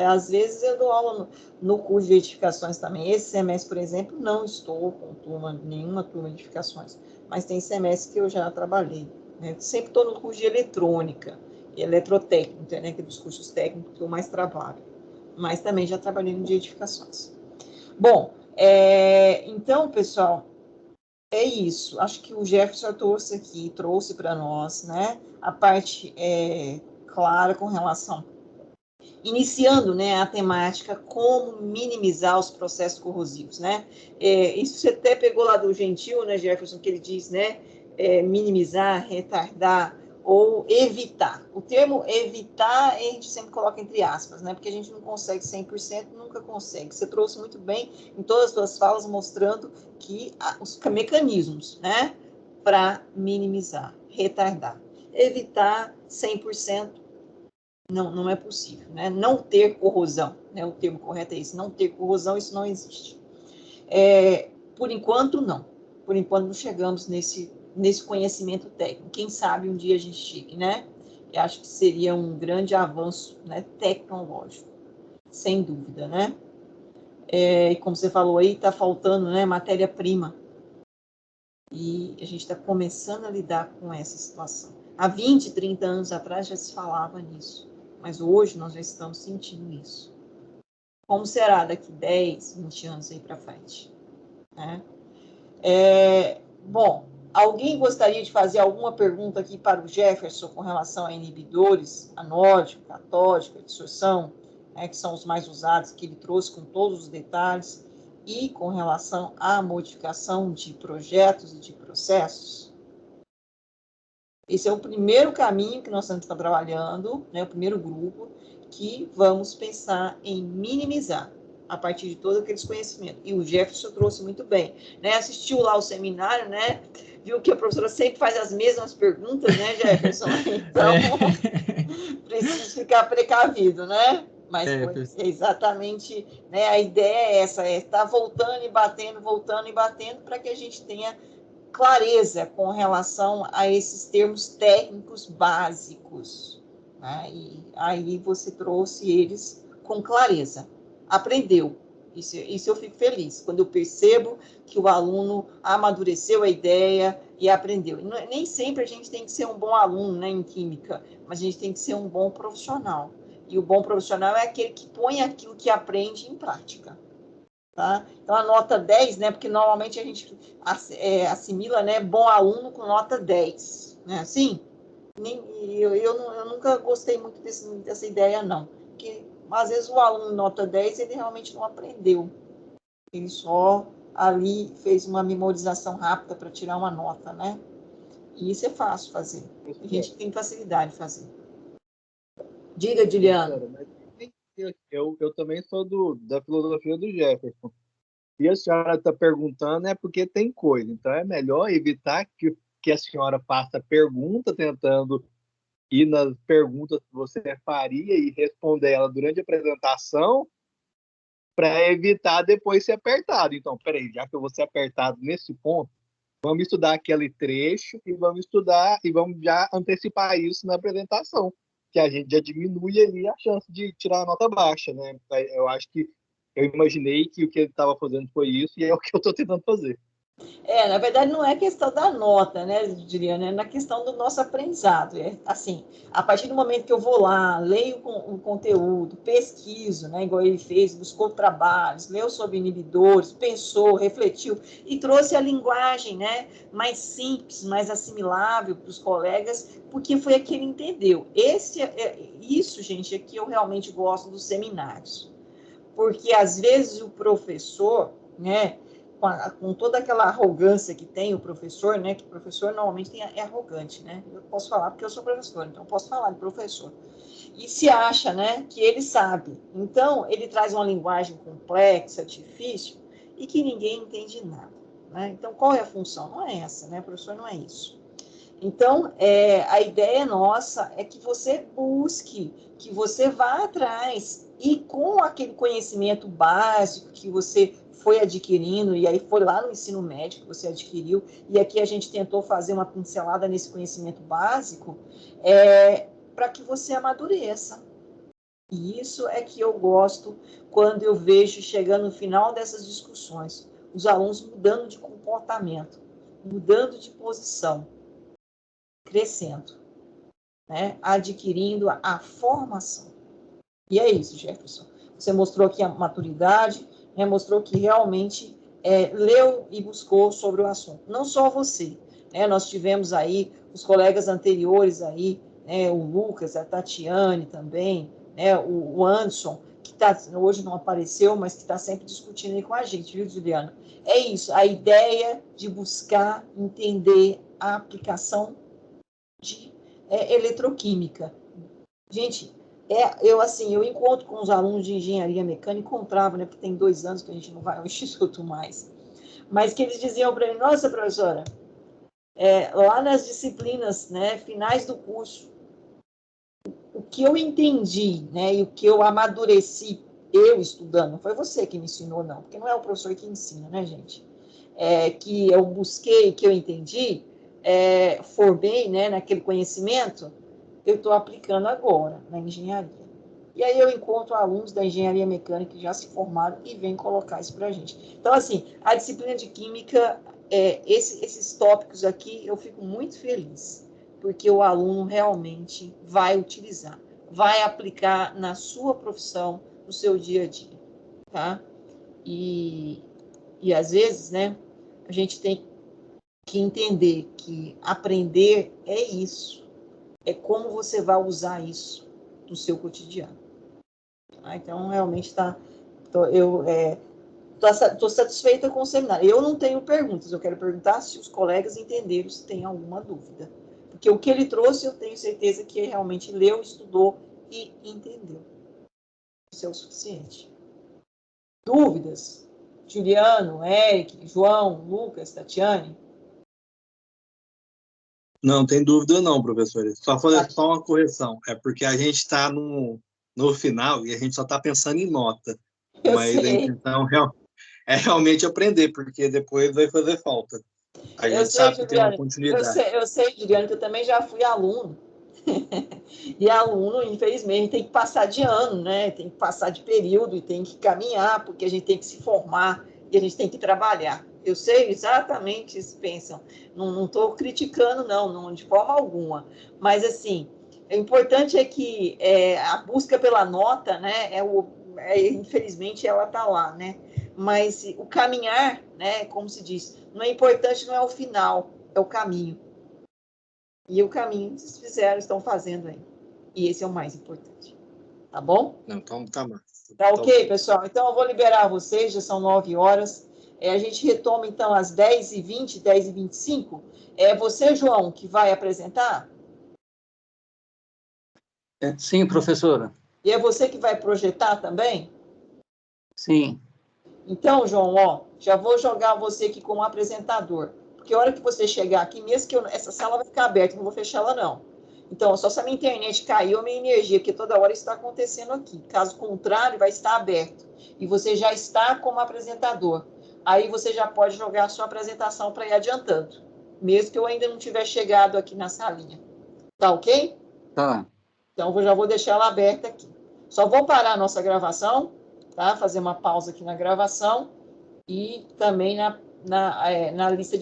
às vezes eu dou aula no curso de edificações também. Esse semestre, por exemplo, não estou com nenhuma turma de edificações, mas tem semestre que eu já trabalhei, né? Sempre estou no curso de eletrônica e eletrotécnica, né? Que é dos cursos técnicos que eu mais trabalho, mas também já trabalhei no de edificações. Bom, então, pessoal, é isso. Acho que o Jefferson trouxe para nós, né, a parte clara com relação, iniciando, né, a temática como minimizar os processos corrosivos, né? Isso você até pegou lá do Gentil, né, Jefferson, que ele diz, né, minimizar, retardar ou evitar. O termo evitar, a gente sempre coloca entre aspas, né, porque a gente não consegue 100%, nunca consegue. Você trouxe muito bem em todas as suas falas, mostrando que os mecanismos, né, para minimizar, retardar. Evitar 100%, não é possível, né? Não ter corrosão, né? O termo correto é esse, não ter corrosão, isso não existe. Por enquanto, não. Por enquanto, não chegamos nesse conhecimento técnico. Quem sabe um dia a gente chegue, né? Eu acho que seria um grande avanço, né, tecnológico, sem dúvida, né? E como você falou aí, está faltando, né, matéria-prima. E a gente está começando a lidar com essa situação. Há 20, 30 anos atrás já se falava nisso, mas hoje nós já estamos sentindo isso. Como será daqui 10, 20 anos aí para frente? Né? Bom, alguém gostaria de fazer alguma pergunta aqui para o Jefferson com relação a inibidores, anódico, catódico, absorção, né, que são os mais usados, que ele trouxe com todos os detalhes, e com relação à modificação de projetos e de processos? Esse é o primeiro caminho que nós estamos trabalhando, né, o primeiro grupo, que vamos pensar em minimizar a partir de todos aqueles conhecimentos. E o Jefferson trouxe muito bem, né? Assistiu lá o seminário, né? Viu que a professora sempre faz as mesmas perguntas, né, Jefferson? Então, precisa ficar precavido, né? Mas exatamente, né, a ideia é essa, estar voltando e batendo, para que a gente tenha clareza com relação a esses termos técnicos básicos, né? E aí você trouxe eles com clareza, aprendeu. Isso eu fico feliz, quando eu percebo que o aluno amadureceu a ideia e aprendeu. Nem sempre a gente tem que ser um bom aluno, né, em química, mas a gente tem que ser um bom profissional. E o bom profissional é aquele que põe aquilo que aprende em prática. Tá? Então, a nota 10, né, porque normalmente a gente assimila, né, bom aluno com nota 10, né, assim? Eu nunca gostei muito dessa ideia, não. Porque, às vezes, o aluno nota 10, ele realmente não aprendeu. Ele só ali fez uma memorização rápida para tirar uma nota, né? E isso é fácil fazer. A gente tem facilidade de fazer. Diga, Juliano. Eu também sou da filosofia do Jefferson. E a senhora está perguntando é porque tem coisa. Então, é melhor evitar que a senhora faça pergunta, tentando ir nas perguntas que você faria e responder ela durante a apresentação, para evitar depois ser apertado. Então, peraí, já que eu vou ser apertado nesse ponto, vamos estudar aquele trecho e vamos estudar e vamos já antecipar isso na apresentação, que a gente já diminui ali a chance de tirar a nota baixa, né? Eu acho que eu imaginei que o que ele estava fazendo foi isso e é o que eu estou tentando fazer. Na verdade, não é questão da nota, né, Juliana? É na questão do nosso aprendizado. É assim, a partir do momento que eu vou lá, leio o conteúdo, pesquiso, né, igual ele fez, buscou trabalhos, leu sobre inibidores, pensou, refletiu e trouxe a linguagem, né, mais simples, mais assimilável para os colegas, porque foi a que ele entendeu. Isso, gente, é que eu realmente gosto dos seminários. Porque, às vezes, o professor, né, com toda aquela arrogância que tem o professor, né, que o professor normalmente é arrogante, né, eu posso falar porque eu sou professor, então eu posso falar de professor, e se acha, né, que ele sabe, então ele traz uma linguagem complexa, difícil, e que ninguém entende nada, né, então qual é a função? Não é essa, né, professor, não é isso. Então, a ideia nossa é que você busque, que você vá atrás e com aquele conhecimento básico que você foi adquirindo, e aí foi lá no ensino médio que você adquiriu, e aqui a gente tentou fazer uma pincelada nesse conhecimento básico, para que você amadureça. E isso é que eu gosto quando eu vejo, chegando no final dessas discussões, os alunos mudando de comportamento, mudando de posição, crescendo, né? Adquirindo a formação. E é isso, Jefferson. Você mostrou aqui a maturidade, né? Mostrou que realmente leu e buscou sobre o assunto. Não só você, né? Nós tivemos aí os colegas anteriores aí, né? O Lucas, a Tatiane também, né? O Anderson, que hoje não apareceu, mas que está sempre discutindo aí com a gente, viu, Juliana? É isso, a ideia de buscar entender a aplicação de eletroquímica. Gente, eu encontro com os alunos de engenharia mecânica, encontrava, né, porque tem 2 anos que a gente não vai ao instituto mais, mas que eles diziam para mim, nossa, professora, lá nas disciplinas, né, finais do curso, o que eu entendi, né, e o que eu amadureci, eu estudando, não foi você que me ensinou, não, porque não é o professor que ensina, né, gente? Que eu busquei, que eu entendi, formei, né, naquele conhecimento, eu estou aplicando agora na engenharia. E aí eu encontro alunos da engenharia mecânica que já se formaram e vêm colocar isso para a gente. Então, assim, a disciplina de química, esses tópicos aqui, eu fico muito feliz, porque o aluno realmente vai utilizar, vai aplicar na sua profissão, no seu dia a dia, tá? E às vezes, né, a gente tem que entender que aprender é isso, é como você vai usar isso no seu cotidiano. Tá? Então, realmente estou satisfeita com o seminário. Eu não tenho perguntas, eu quero perguntar se os colegas entenderam, se tem alguma dúvida. Porque o que ele trouxe, eu tenho certeza que ele realmente leu, estudou e entendeu. Isso é o suficiente. Dúvidas? Juliano, Eric, João, Lucas, Tatiane? Não tem dúvida não, professor. Só fazer só uma correção. É porque a gente está no final e a gente só está pensando em nota. Mas a intenção é realmente aprender, porque depois vai fazer falta. A gente sabe que tem uma continuidade. Eu sei, Juliano, que eu também já fui aluno. E aluno, infelizmente, tem que passar de ano, né? Tem que passar de período e tem que caminhar, porque a gente tem que se formar e a gente tem que trabalhar. Eu sei exatamente o que pensam. Não estou criticando, não, de forma alguma. Mas, assim, o importante é que a busca pela nota, né? Infelizmente, ela está lá, né? mas o caminhar, né, como se diz, não é importante, não é o final, é o caminho. E o caminho vocês fizeram, estão fazendo aí. E esse é o mais importante. Tá bom? Não, então tá massa. Tá ok, pessoal? Então eu vou liberar vocês, já são 9 horas. A gente retoma, então, às 10h20, 10h25. É você, João, que vai apresentar? Sim, professora. E é você que vai projetar também? Sim. Então, João, ó, já vou jogar você aqui como apresentador. Porque a hora que você chegar aqui, mesmo que essa sala vai ficar aberta, não vou fechar ela, não. Então, só se a minha internet caiu, a minha energia, que toda hora está acontecendo aqui. Caso contrário, vai estar aberto. E você já está como apresentador. Aí você já pode jogar a sua apresentação para ir adiantando. Mesmo que eu ainda não tiver chegado aqui na salinha. Tá ok? Tá. Então, eu já vou deixar ela aberta aqui. Só vou parar a nossa gravação, tá? Fazer uma pausa aqui na gravação e também na lista de